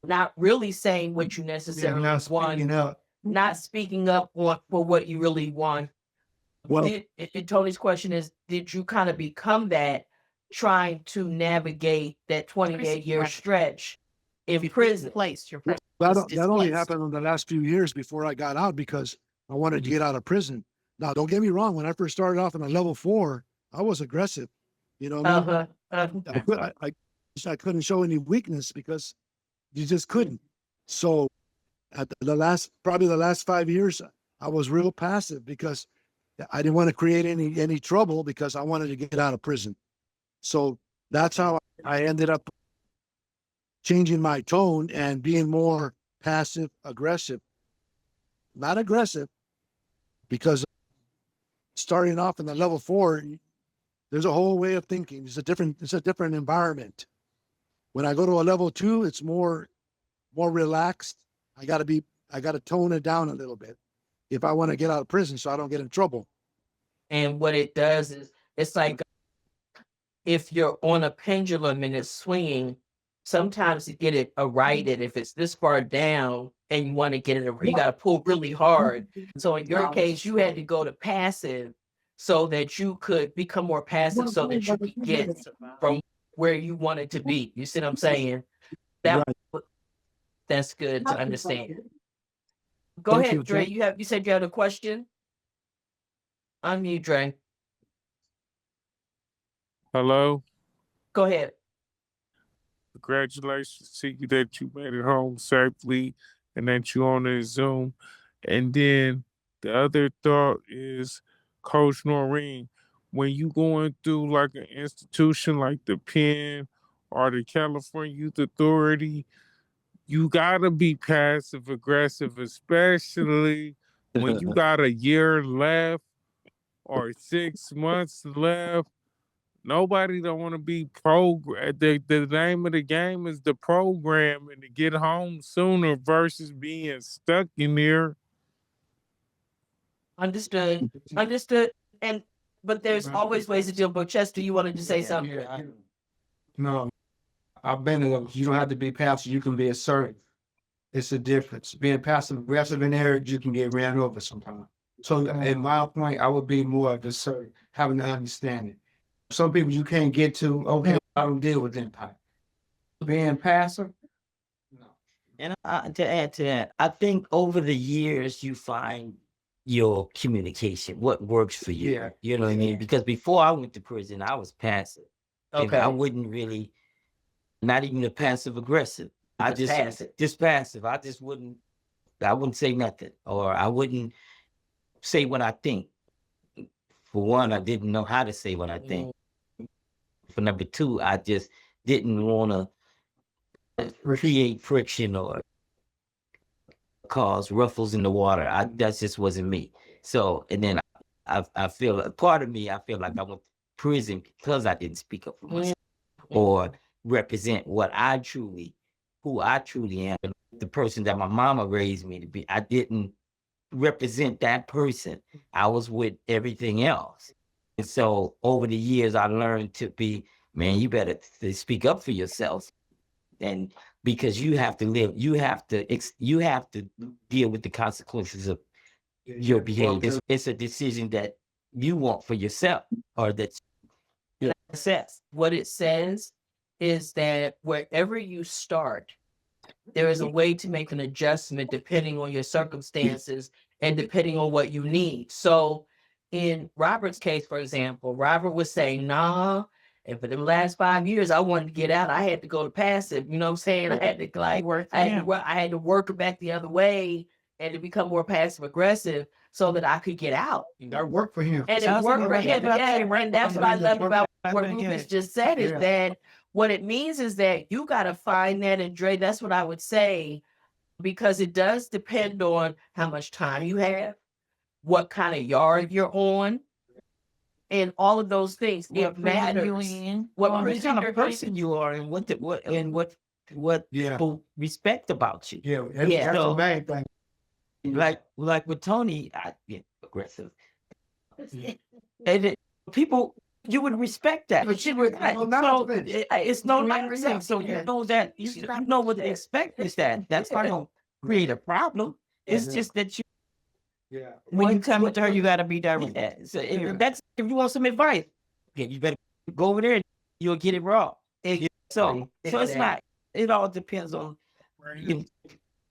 not really saying what you necessarily want, not speaking up for what you really want. Well, And Tony's question is, did you kind of become that trying to navigate that 28-year stretch in prison? Place your that only happened in the last few years before I got out because I wanted to get out of prison. Now, don't get me wrong. When I first started off in a level 4, I was aggressive. You know, what I mean? I couldn't show any weakness because you just couldn't. So at probably the last 5 years, I was real passive because I didn't want to create any trouble because I wanted to get out of prison. So that's how I ended up changing my tone and being more passive aggressive, not aggressive, because starting off in the level 4, there's a whole way of thinking. It's a different environment. When I go to a level 2, it's more relaxed. I got to tone it down a little bit if I want to get out of prison so I don't get in trouble. And what it does is, it's like if you're on a pendulum and it's swinging, sometimes to get it righted, if it's this far down and you want to get it, you got to pull really hard. So in your case, you had to go to passive so that you could become more passive so that you could get from where you wanted to be. You see what I'm saying? That's good to understand. Go Thank ahead, you, Dre. Jay. You said you had a question? Unmute, Dre. Hello? Go ahead. Congratulations to you that you made it home safely and that you on the Zoom. And then the other thought is, Coach Noreen, when you going through like an institution like the Penn or the California Youth Authority, you gotta be passive aggressive, especially when you got a year left or 6 months left. Nobody don't want to be the name of the game is the program and to get home sooner versus being stuck in there. Understood. Understood. But there's always ways to deal. But Chester, you wanted to say something? Yeah, no, I've been in those. You don't have to be passive. You can be assertive. It's a difference. Being passive aggressive in there, you can get ran over sometimes. So in my point, I would be more of assertive, having to understand it. Some people you can't get to, okay, I don't deal with impact. Being passive, no. And to add to that, I think over the years you find your communication, what works for you. Yeah. You know what I mean? Because before I went to prison, I was passive. And I Okay. wouldn't really, not even a passive aggressive. I Just passive. just passive. I wouldn't say nothing, or I wouldn't say what I think. For one, I didn't know how to say what I think. For number two, I just didn't want to create friction or cause ruffles in the water. That just wasn't me. So, and then I feel a part of me, I feel like I went to prison because I didn't speak up for myself or represent who I truly am. The person that my mama raised me to be. I didn't represent that person. I was with everything else. And so over the years, I learned to be, man, you better speak up for yourself. And because you have to live, you have to deal with the consequences of your behavior. It's a decision that you want for yourself, or that you assess. What it says is that wherever you start, there is a way to make an adjustment depending on your circumstances and depending on what you need. So in Robert's case, for example, Robert was saying, nah, and for the last 5 years, I wanted to get out. I had to go to passive, you know what I'm saying? I had to I had to work it back the other way and to become more passive aggressive so that I could get out. That worked for him. And it worked for him. Yeah, and that's what I love about what Rufus just said is that what it means is that you got to find that. And Dre, that's what I would say, because it does depend on how much time you have, what kind of yard you're on, and all of those things. It matters. What kind of person you are, and what people respect about you. Yeah, Yeah. that's the main thing. Like with Tony, I get aggressive. And people, you would respect that. But you would, so it's no longer that. So you know that you know what they expect is that. That's not gonna create a problem. It's just that you. Yeah. When you come with her, you gotta be direct. Yeah. So if you want some advice, you better go over there and you'll get it raw. So it's not. It all depends on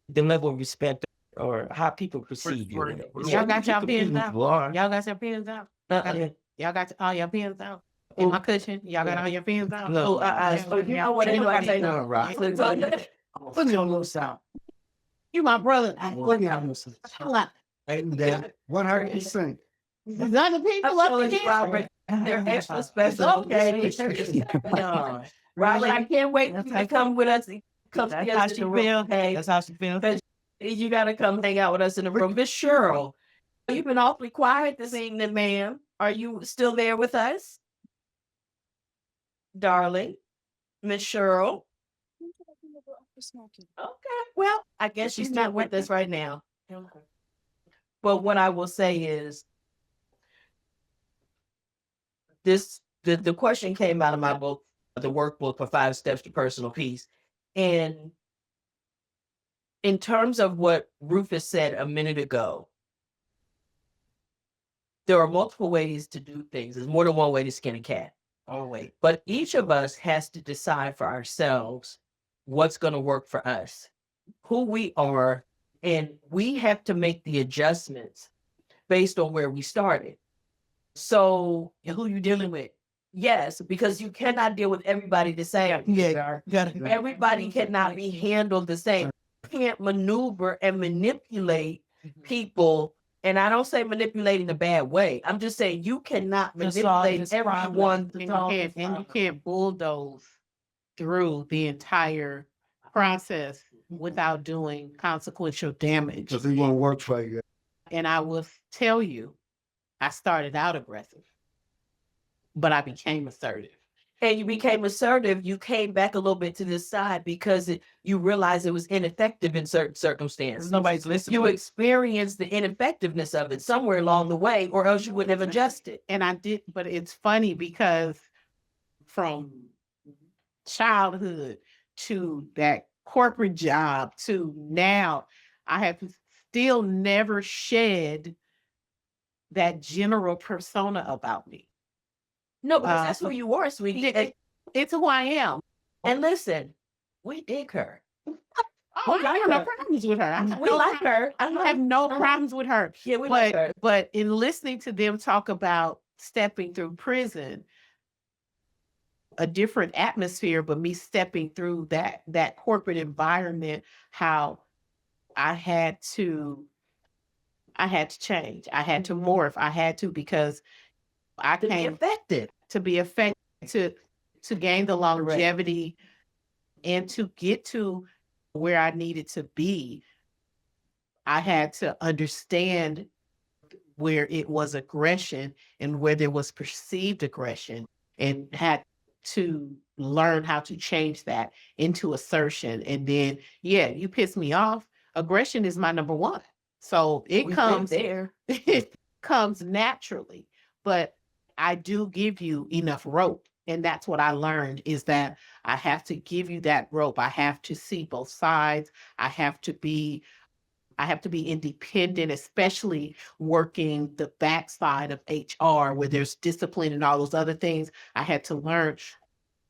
the level of respect or how people perceive you. Y'all got your pens out? Y'all got your pens out? Y'all got all your pens out? In my cushion, y'all got all your pens out? No. You know what I say now, right? Put your little sound. You my brother. Look at him. 100%. None of the people up Absolutely, here. Robert. They're extra special. Okay. No. Robert, I can't wait for you to come with us. Come That's see how us in she the room. feels. Hey, That's how she feels. you gotta come hang out with us in the room. Miss Cheryl, you've been awfully quiet this evening, ma'am. Are you still there with us? Darling, Miss Cheryl. Okay, well, I guess she's not with us right now. But what I will say is the question came out of my book, the workbook for 5 Steps to Personal Peace. And in terms of what Rufus said a minute ago, there are multiple ways to do things. There's more than one way to skin a cat. Oh, wait. But each of us has to decide for ourselves what's going to work for us, who we are, and we have to make the adjustments based on where we started. So And who you dealing with? yes, because you cannot deal with everybody the same. Yeah, got it. Everybody cannot be handled the same. You can't maneuver and manipulate people. And I don't say manipulate in a bad way. I'm just saying you cannot To solve manipulate this everyone. problem. And you can't bulldoze through the entire process without doing consequential damage. Because it won't work for you. And I will tell you, I started out aggressive, but I became assertive. And you became assertive, you came back a little bit to this side because you realized it was ineffective in certain circumstances. Nobody's listening. You experienced the ineffectiveness of it somewhere along the way, or else you wouldn't have adjusted. And I did, but it's funny because from childhood to that corporate job to now, I have still never shed that general persona about me. No, because that's who you were, sweetie. It's who I am. And listen, we dig her. Oh, I have no problems with her. We like her. I have no problems with her. Yeah, we like her. But in listening to them talk about stepping through prison, a different atmosphere, but me stepping through that corporate environment, how I had to change. I had to morph. I had to, because I To be came effective. to be effective, to gain the longevity and to get to where I needed to be. I had to understand where it was aggression and where there was perceived aggression, and had to learn how to change that into assertion. And then, yeah, you piss me off. Aggression is my number one. So it We've been comes there. it comes naturally, but I do give you enough rope. And that's what I learned, is that I have to give you that rope. I have to see both sides. I have to be independent, especially working the backside of HR where there's discipline and all those other things. I had to learn,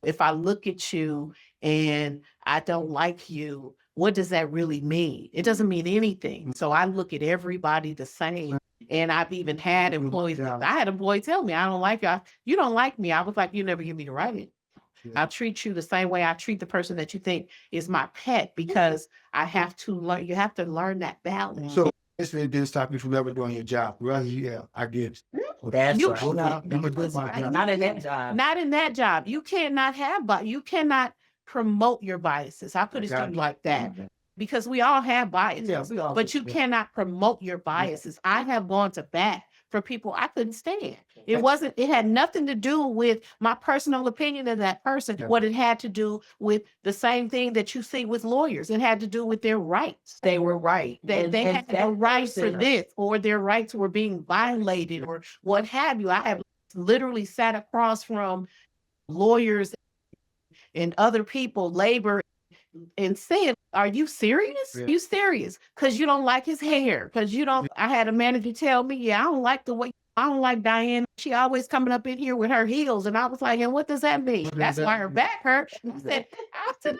if I look at you and I don't like you, what does that really mean? It doesn't mean anything. So I look at everybody the same. And I've even had employees, I had employees tell me, I don't like you. You don't like me. I was like, you never give me the right. I'll treat you the same way I treat the person that you think is my pet, because I have to learn. You have to learn that balance. So it didn't stop you from ever doing your job. Well, yeah, I get it. That's You- right. I'm gonna do my job. Not in that job. Not in that job. You cannot have, but you cannot promote your biases. I put it to you like that, because we all have biases, Yeah, we all but do. you cannot promote your biases. I have gone to bat for people I couldn't stand. It had nothing to do with my personal opinion of that person. Yeah. What it had to do with the same thing that you see with lawyers. It had to do with their rights. They were right. They And had that a right for person- this, or their rights were being violated, or what have you. I have literally sat across from lawyers and other people, labor, and said, are you serious? Yeah. You serious? Because you don't like his hair. Because you don't. I had a manager tell me, yeah, I don't like the way, I don't like Diane. She always coming up in here with her heels. And I was like, and what does that mean? What does That's that why her mean? back hurt. I said,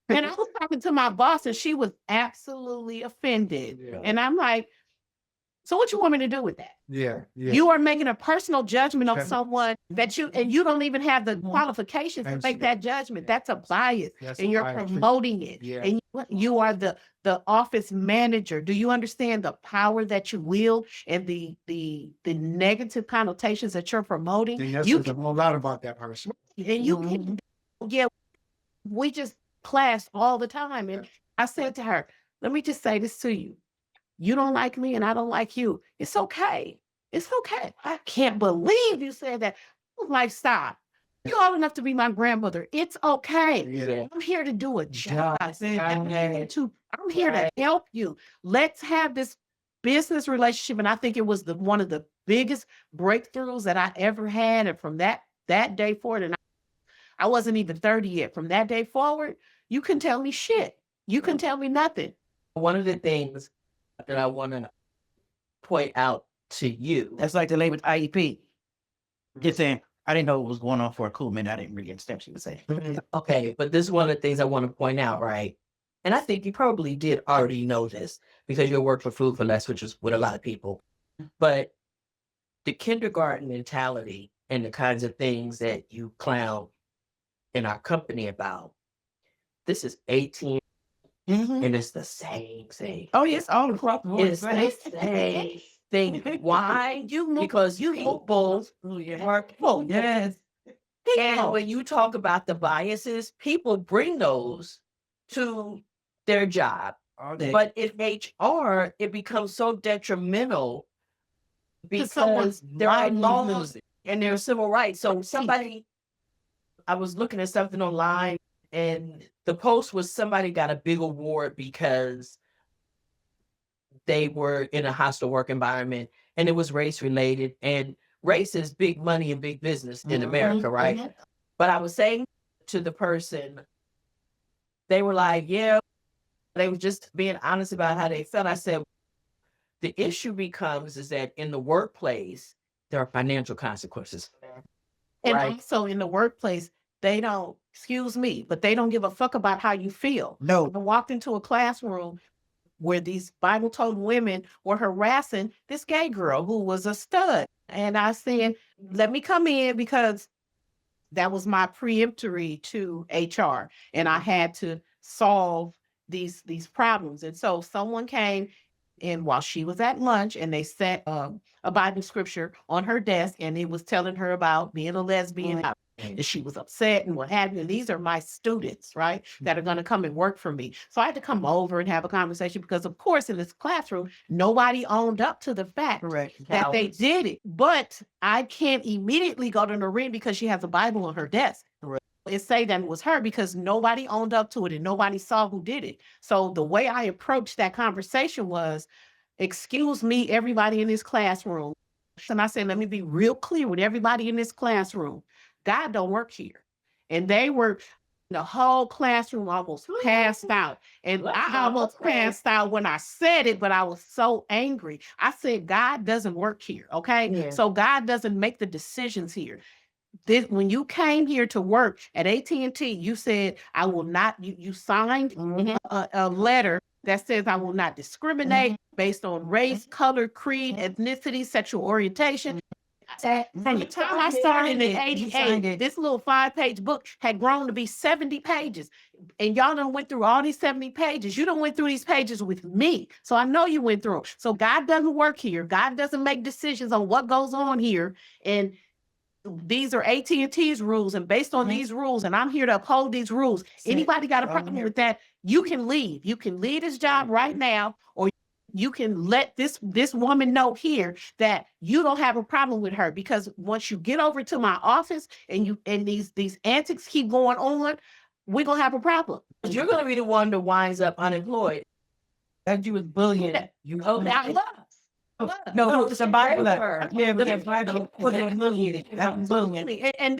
and I was talking to my boss, and she was absolutely offended. Yeah. And I'm like, so what you want me to do with that? Yeah, yeah. You are making a personal judgment of Okay. someone that you don't even have the qualifications to make that judgment. That's a bias, That's and you're bias. promoting it. Yeah. And you are the office manager. Do you understand the power that you wield and the negative connotations that you're promoting? And that's You a whole lot about that person. and you can, yeah, we just clash all the time. And I said to her, let me just say this to you. You don't like me and I don't like you. It's okay. It's okay. I can't believe you said that. I was like, stop. You're old enough to be my grandmother. It's okay. Yeah. I'm here to do a job. I'm Right. here to help you. Let's have this business relationship. And I think it was one of the biggest breakthroughs that I ever had. And from that day forward, and I wasn't even 30 yet. From that day forward, you can tell me shit. You can tell me nothing. One of the things that I want to point out to you. That's like the lady with IEP. Just saying, I didn't know what was going on for a cool minute. I didn't really understand what she was saying. Okay, but this is one of the things I want to point out, right? And I think you probably did already know this because you work for Food for Less, which is with a lot of people. But the kindergarten mentality and the kinds of things that you clown in our company about, this is 18 and it's the same thing. Oh, yes, all across the board. It's the same thing. Why? Because people are people. Yes. And when you talk about the biases, people bring those to their job. All day. But in HR, it becomes so detrimental because there are laws and there are civil rights. So I was looking at something online and the post was somebody got a big award because they were in a hostile work environment and it was race related, and race is big money and big business in America, right? But I was saying to the person, they were like, yeah, they were just being honest about how they felt. I said, the issue becomes is that in the workplace, there are financial consequences. And Right. also in the workplace, they don't, excuse me, but they don't give a fuck about how you feel. No. I walked into a classroom where these Bible-toting women were harassing this gay girl who was a stud. And I said, let me come in because that was my preemptory to HR. And I had to solve these problems. And so someone came in while she was at lunch and they set a Bible scripture on her desk and it was telling her about being a lesbian. And she was upset and what have you. And these are my students, right, that are going to come and work for me. So I had to come over and have a conversation because, of course, in this classroom, nobody owned up to the fact Correct. that they did it. But I can't immediately go to Noreen because she has a Bible on her desk. Correct. It say that it was her because nobody owned up to it and nobody saw who did it. So the way I approached that conversation was, excuse me, everybody in this classroom. And I said, let me be real clear with everybody in this classroom. God don't work here. And they were, the whole classroom almost passed out. And I almost passed out when I said it, but I was so angry. I said, God doesn't work here, okay? Yeah. So God doesn't make the decisions here. When you came here to work at AT&T, you said, I will not, you signed a letter that says I will not discriminate based on race, color, creed, ethnicity, sexual orientation. From the time I started in 88, this little 5-page book had grown to be 70 pages. And y'all done went through all these 70 pages. You done went through these pages with me. So I know you went through them. So God doesn't work here. God doesn't make decisions on what goes on here. And these are AT&T's rules. And based on these rules, and I'm here to uphold these rules. Anybody got a problem with that? You can leave. You can leave this job right now, or you can let this woman know here that you don't have a problem with her, because once you get over to my office and these antics keep going on, we're gonna have a problem. You're going to be the one that winds up unemployed. That you was bullying. You I was. No, it's a Bible. Right. Yeah, but that Bible put it bullying. That was bullying. And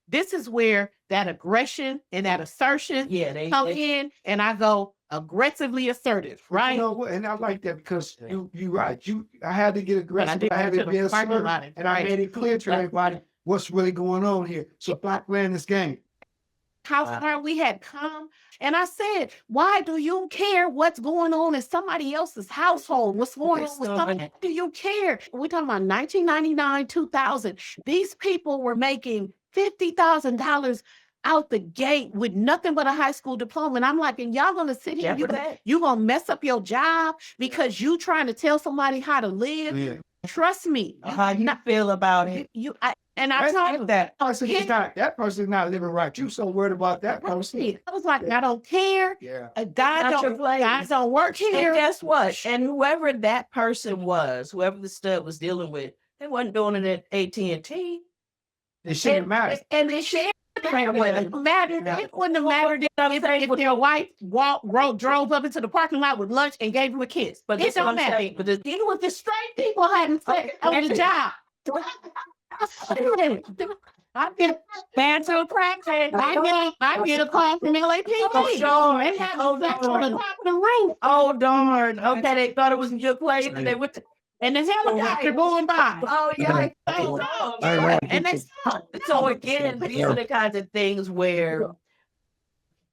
this is where that aggression and that assertion Yeah, they come in, and I go aggressively assertive, right? You know what? And I like that because you're right. I had to get aggressive. I had to be assertive, and I made it clear to everybody what's really going on here. So stop playing this game. How far we had come. And I said, why do you care what's going on in somebody else's household? What's going on with somebody? Do you care? We're talking about 1999, 2000. These people were making $50,000 out the gate with nothing but a high school diploma. And I'm like, and y'all gonna sit here, you gonna mess up your job because you trying to tell somebody how to live? Yeah. Trust me. How you feel about it? I told that. That person's not living right. You so worried about that person. I was like, I don't care. Yeah. God don't work here. And guess what? And whoever that person was, whoever the stud was dealing with, they wasn't doing it at AT&T. It shouldn't matter. And they shared it wouldn't matter. It wouldn't have mattered if their wife drove up into the parking lot with lunch and gave him a kiss. But it don't matter. But even with the straight people hadn't sex on the job. I get bad to practice. I get a call from LAPD. Oh, sure. They had sex on the top of the roof. Oh, darn. Okay, they thought it was a good place. And they went to, And the helicopter going by. oh, yeah. And they So again, these are the kinds of things where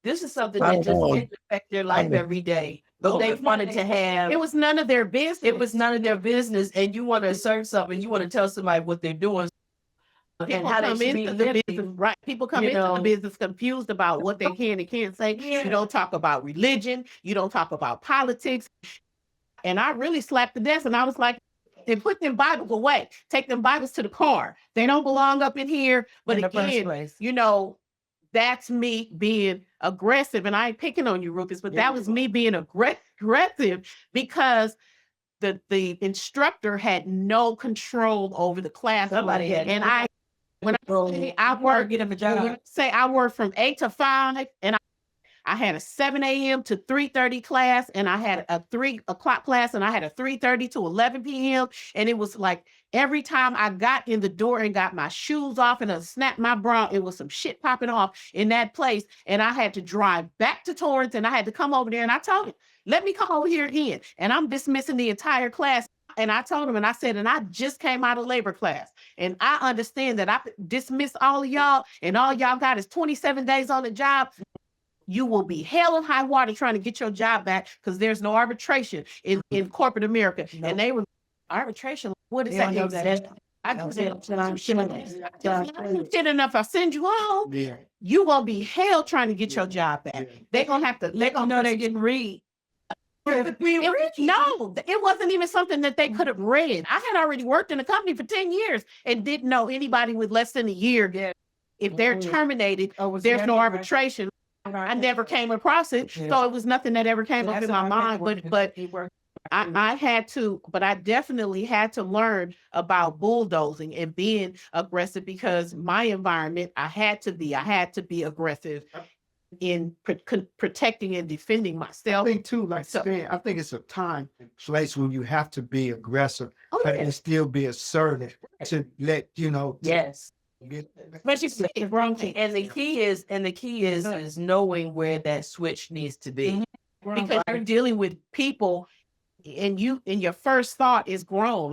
this is something that just affects their life every day. but they wanted to have. It was none of their business. It was none of their business, and you want to assert something. You want to tell somebody what they're doing and People how they come should be into the living. business, right? People come You into the know. business confused about what they can and can't say. Yeah. You don't talk about religion. You don't talk about politics. And I really slapped the desk, and I was like, "Then put them Bibles away. Take them Bibles to the car. They don't belong up in here." But In the first again, place. you know, that's me being aggressive. And I ain't picking on you, Rufus, but that was me being aggressive because the instructor had no control over the class. Somebody had and no when I say I work, Get him a when job. I say I work from 8 to 5, and I had a 7 a.m. to 3:30 class, and I had a 3 o'clock class, and I had a 3:30 to 11 p.m. And it was like every time I got in the door and got my shoes off and snapped my bra, it was some shit popping off in that place. And I had to drive back to Torrance, and I had to come over there, and I told him, "Let me come over here again." And I'm dismissing the entire class. And I told him, and I said, "And I just came out of labor class. And I understand that I dismiss all of y'all, and all y'all got is 27 days on the job. You will be hell and high water trying to get your job back because there's no arbitration in corporate America." Nope. And they were, arbitration, what is They don't that? know that. I No, just they said, don't. Shit, I'm shit enough. I'll send you home. Yeah. You gonna be hell trying to get your job back. Yeah. They're gonna have to, They gonna know they didn't read. no, it wasn't even something that they could have read. I had already worked in a company for 10 years and didn't know anybody with less than a year. If they're Mhm. terminated, Oh, was there's that no right? arbitration. I never came across it. Yeah. So it was nothing that ever came up That's in my how I mind. worked. But He worked. I had to, but I definitely had to learn about bulldozing and being aggressive because my environment, I had to be aggressive in protecting and defending I myself. think too, like So- Stan, I think it's a time and place when you have to be aggressive, Oh, but yeah. and still be assertive to let you know. to Yes. get- But you say it's wrong thing. And the key is knowing where that switch needs to be. Because you're dealing with people and your first thought is grown.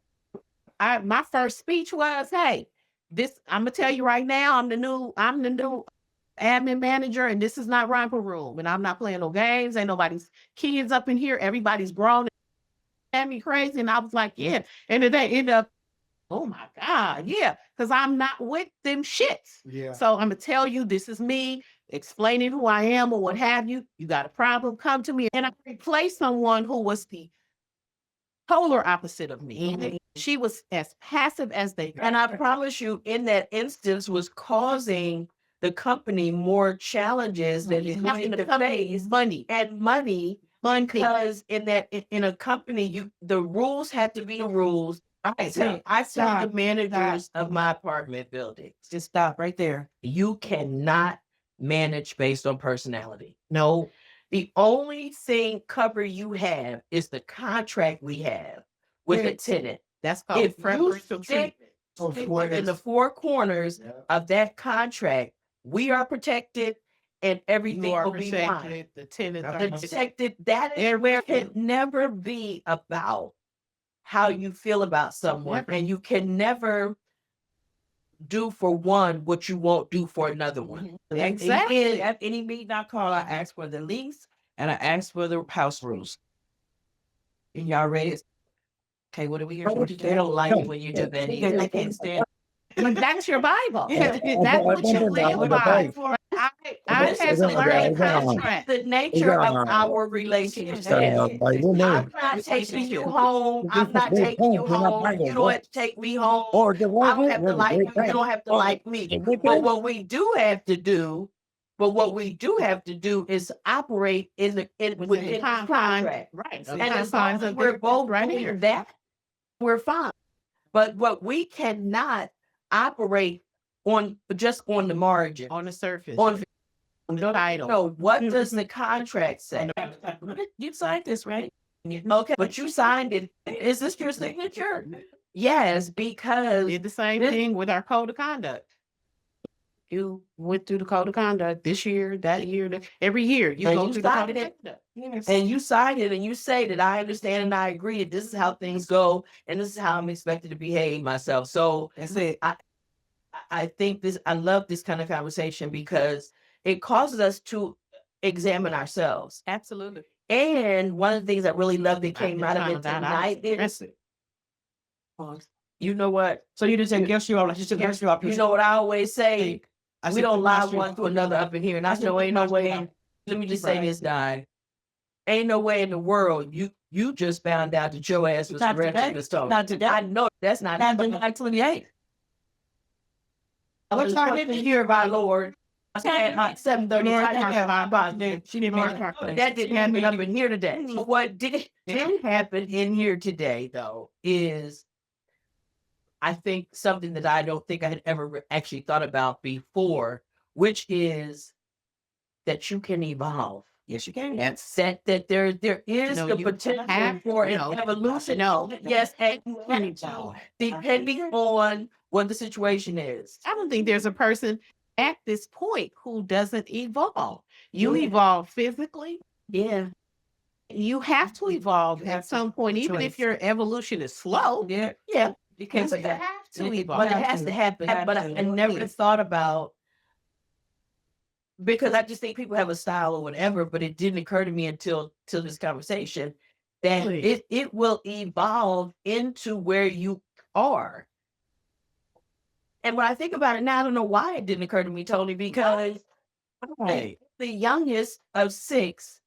My first speech was, "Hey, I'm gonna tell you right now, I'm the new admin manager, and this is not romper room, and I'm not playing no games. Ain't nobody's kids up in here. Everybody's grown." Had me crazy, and I was like, "Yeah." And then they end up, "Oh my God, yeah," because I'm not with them shits. Yeah. So I'm gonna tell you, this is me explaining who I am or what have you. You got a problem, come to me. And I replaced someone who was the polar opposite of me. She was as passive as they And I promise you, in that instance, was causing the company more challenges than it having needed to to come face. money. And money, because in a company, the rules had to be the rules. I tell the Stop. managers of my apartment buildings, Just stop right there. you cannot manage based on personality. No, the only thing cover you have is the contract we have with the tenant. That's called If you preferential stick treatment. in the four corners Yeah. of that contract, we are protected and everything You are will be fine. protected. The tenants That's are The protected, that is where it can never be about how you feel about someone, Never. and you can never do for one what you won't do for another one. Exactly. At any meeting I call, I ask for the lease and I ask for the house rules. And y'all ready? Okay, what are we here for? They don't like it when you do that. either. They can't stand. But that's your Bible. Yeah. That's what you live by. I had to learn the contract. The nature of our relationship. I'm not taking you home. I'm not taking you home. You don't have to take me home. I don't have to like you. You don't have to like me. But what we do have to do, is operate within the contract. Right. And as long as we're both right doing here. that, we're fine. But what we cannot operate on just on the margin. On the surface. On the title. no, what does the contract say? You signed this, right? Okay, but you signed it. Is this your signature? Yes, because Did the same this- thing with our code of conduct. You went through the code of conduct this year, that year, every year. You And go you through the code signed of it. conduct. and you signed it and you say that I understand and I agree that this is how things go and this is how I'm expected to behave myself. So That's it. I think I love this kind of conversation because it causes us to examine ourselves. Absolutely. And one of the things I really loved that came out of it tonight is, Aggressive. you know what? So you just said, guess you up, just guess you up. You know what I always say? I We said, don't lie "Guess you one up." to another up in here. And I said, ain't no way. Let me just say this, Di. Ain't no way in the world you just found out that your ass was Not today. arrested and stuff. Not today. I know that's not Not the 928. What time did you hear about Lord? I said like 7:30. She didn't make That didn't happen up in here today. What did happen in here today, though, is I think something that I don't think I had ever actually thought about before, which is that you can evolve. Yes, you can. And said that there is No, the you potential have- for no. an evolution. No. Yes, and depending on what the situation is. I don't think there's a person at this point who doesn't evolve. You Yeah. evolve physically. Yeah. You have to evolve You have at to. some point, even Choice. if your evolution is slow. Yeah. Yeah. You Because have to evolve. but it has to happen. But I never thought about, because I just think people have a style or whatever, but it didn't occur to me until this conversation that Really? it will evolve into where you are. And when I think about it now, I don't know why it didn't occur to me, Tony, because I'm the youngest of 6,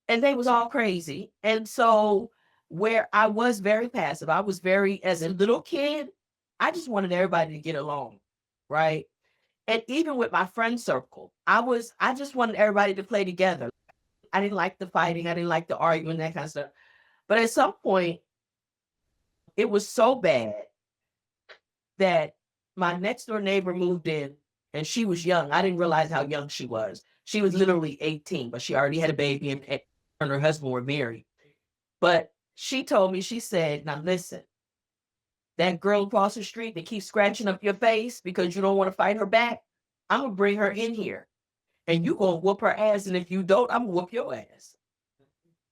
and they was all crazy. And so where I was very passive, I was very, as a little kid, I just wanted everybody to get along, right? And even with my friend circle, I just wanted everybody to play together. I didn't like the fighting, I didn't like the arguing, that kind of stuff. But at some point, it was so bad that my next door neighbor moved in, and she was young. I didn't realize how young she was. She was literally 18, but she already had a baby, and her and her husband were married. But she told me, she said, now listen, that girl across the street that keeps scratching up your face because you don't want to fight her back, I'm going to bring her in here, and you going to whoop her ass. And if you don't, I'm going to whoop your ass.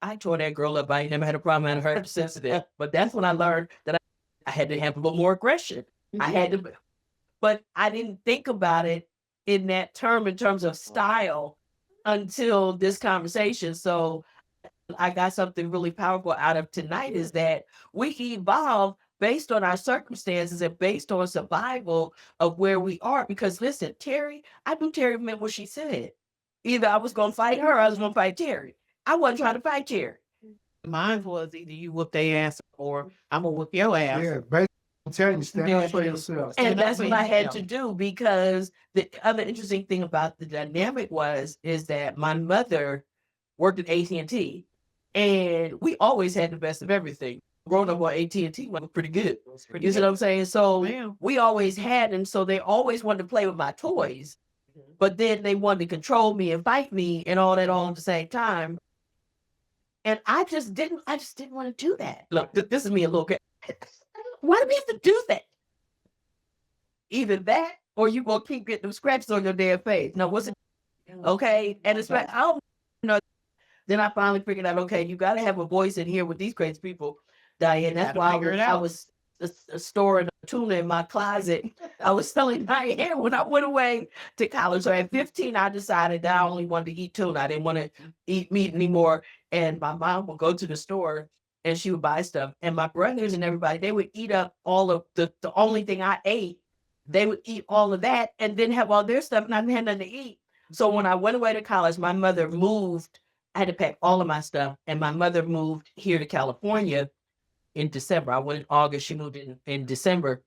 I tore that girl up. I ain't never had a problem with her since then. But that's when I learned that I had to have a little more aggression. I had to, but I didn't think about it in that term, in terms of style, until this conversation. So I got something really powerful out of tonight, is that we evolve based on our circumstances and based on survival of where we are. Because listen, Terry, I knew Terry meant what she said. Either I was going to fight her or I was going to fight Terry. I wasn't trying to fight Terry. Mine was either you whoop their ass or I'm gonna whoop your ass. Yeah, basically, I'm telling you, stand up for yourself. And that's what I had Yeah. to do, because the other interesting thing about the dynamic is that my mother worked at AT&T, and we always had the best of everything. Growing up on AT&T was pretty good. You see what I'm saying? So Yeah. we always had, and so they always wanted to play with my toys, but then they wanted to control me and fight me and all that all at the same time. And I just didn't want to do that. Look, this is me a little bit. Why do we have to do that? Either that, or you gonna keep getting them scratches on your damn face. No, what's it? Okay, and it's like, I don't know. Then I finally figured out, okay, you gotta have a voice in here with these crazy people, Diane. That's Gotta why figure it I out. was storing tuna in my closet. I was telling Diane when I went away to college. So at 15, I decided that I only wanted to eat tuna. I didn't want to eat meat anymore. And my mom would go to the store and she would buy stuff. And my brothers and everybody, they would eat up all of the only thing I ate. They would eat all of that and then have all their stuff, and I didn't have nothing to eat. So when I went away to college, my mother moved. I had to pack all of my stuff, and my mother moved here to California in December. I went in August, she moved in December.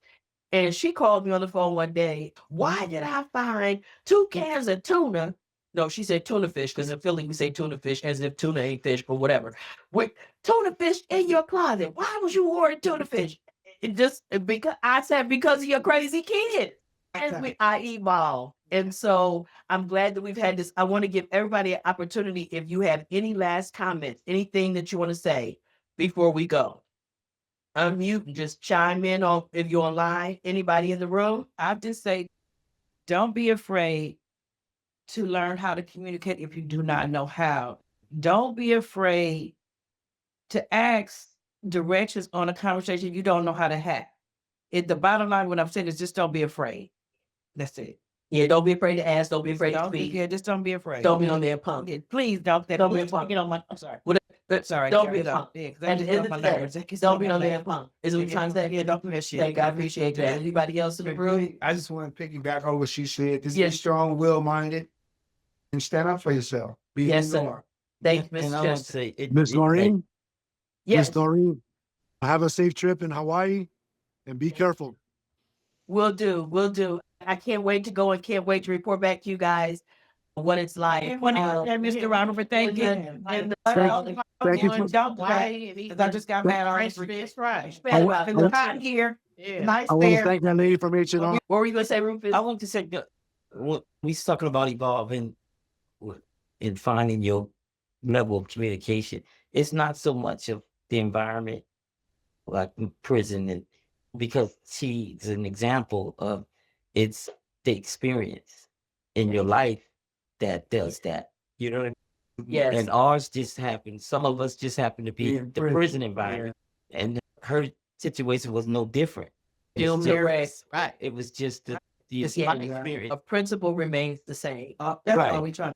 And she called me on the phone one day. Why did I find 2 cans of tuna? No, she said tuna fish, because in Philly we say tuna fish as if tuna ain't fish, but whatever. With tuna fish in your closet. Why was you ordering tuna fish? It just because I said, because of your crazy kid. And I evolved. And so I'm glad that we've had this. I want to give everybody an opportunity. If you have any last comments, anything that you want to say before we go. Unmute and just chime in on if you're online. Anybody in the room? I just say, don't be afraid to learn how to communicate if you do not know how. Don't be afraid to ask directions on a conversation you don't know how to have. The bottom line, what I'm saying is just don't be afraid. That's it. Yeah, don't be afraid to ask. Don't be afraid to Don't be, speak. yeah, just don't be afraid. Don't be on there punk. Yeah, please don't. Don't be a punk. Get on my. I'm sorry. But Sorry. don't be a carry it on. punk. Yeah, 'cause that And just at the got end my of the day, nerves. That gets don't on be my on there nerves. punk. Is what you're trying to say? Yeah, don't do that shit. Thank God, appreciate that. Anybody else in the room? I just want to piggyback on what she said. Just Yes. be strong, will-minded, and stand up for yourself. Be Yes, who you sir. are. Thank you, And Mr. I want to Chester. say, Miss Noreen, Yes, Miss Noreen, have a safe trip in Hawaii and be careful. we'll do. We'll do. I can't wait to go and can't wait to report back to you guys what it's like. And Mr. Robert, thank you. And Thank you for- Don't do that, Why? 'cause I just got mad Fresh already. fish fries. From the cotton here, Yeah. nice I want to fair. thank that lady from H&R. what were you gonna say, Rufus? I want to say, when we talking about evolving and finding your level of communication, it's not so much of the environment, like in prison, and because she's an example of it's the experience in your life that does that. You know what I mean? Yes. And ours just happened. Some of us just happened to be Yeah, the prison environment, and her situation was no different. Still It's just- correct. Right. It was just the Yeah. experience. A principle remains the same. That's Right. all we trying.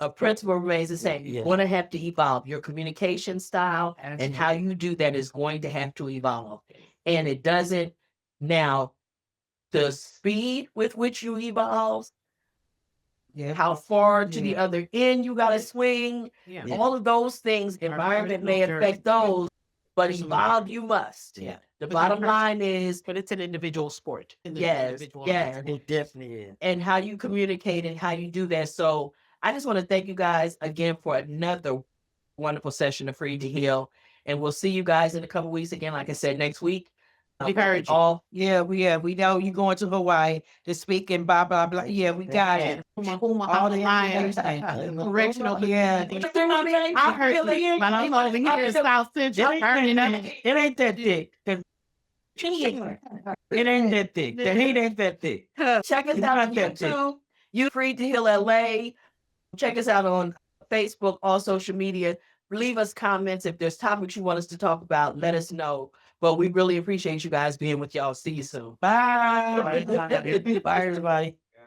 A principle remains the same. You're Yeah. going to have to evolve. Your communication style and how you do that is going to have to evolve. And it doesn't now, the speed with which you evolve, Yeah. how far to the Yeah. other end you got to swing, Yeah. Yeah. all of those things, environment may affect those, but evolve you must. Yeah. The But bottom then- line is, But it's an individual sport. yes, yes. It definitely is. And how you communicate and how you do that. So I just want to thank you guys again for another wonderful session of Free to Heal. And we'll see you guys in a couple weeks again, like I said, next week. We heard you. all Yeah, we know you going to Hawaii to speak and blah, blah, blah. Yeah, we got it. All the information. Correctional. Yeah. I heard you, but I'm over here in South Central. Burning up. It ain't that thick. It ain't that thick. The heat ain't that thick. check us out on YouTube, You Free to Heal LA. Check us out on Facebook, all social media. Leave us comments. If there's topics you want us to talk about, let us know. But we really appreciate you guys being with y'all. See you soon. Bye. Bye, everybody.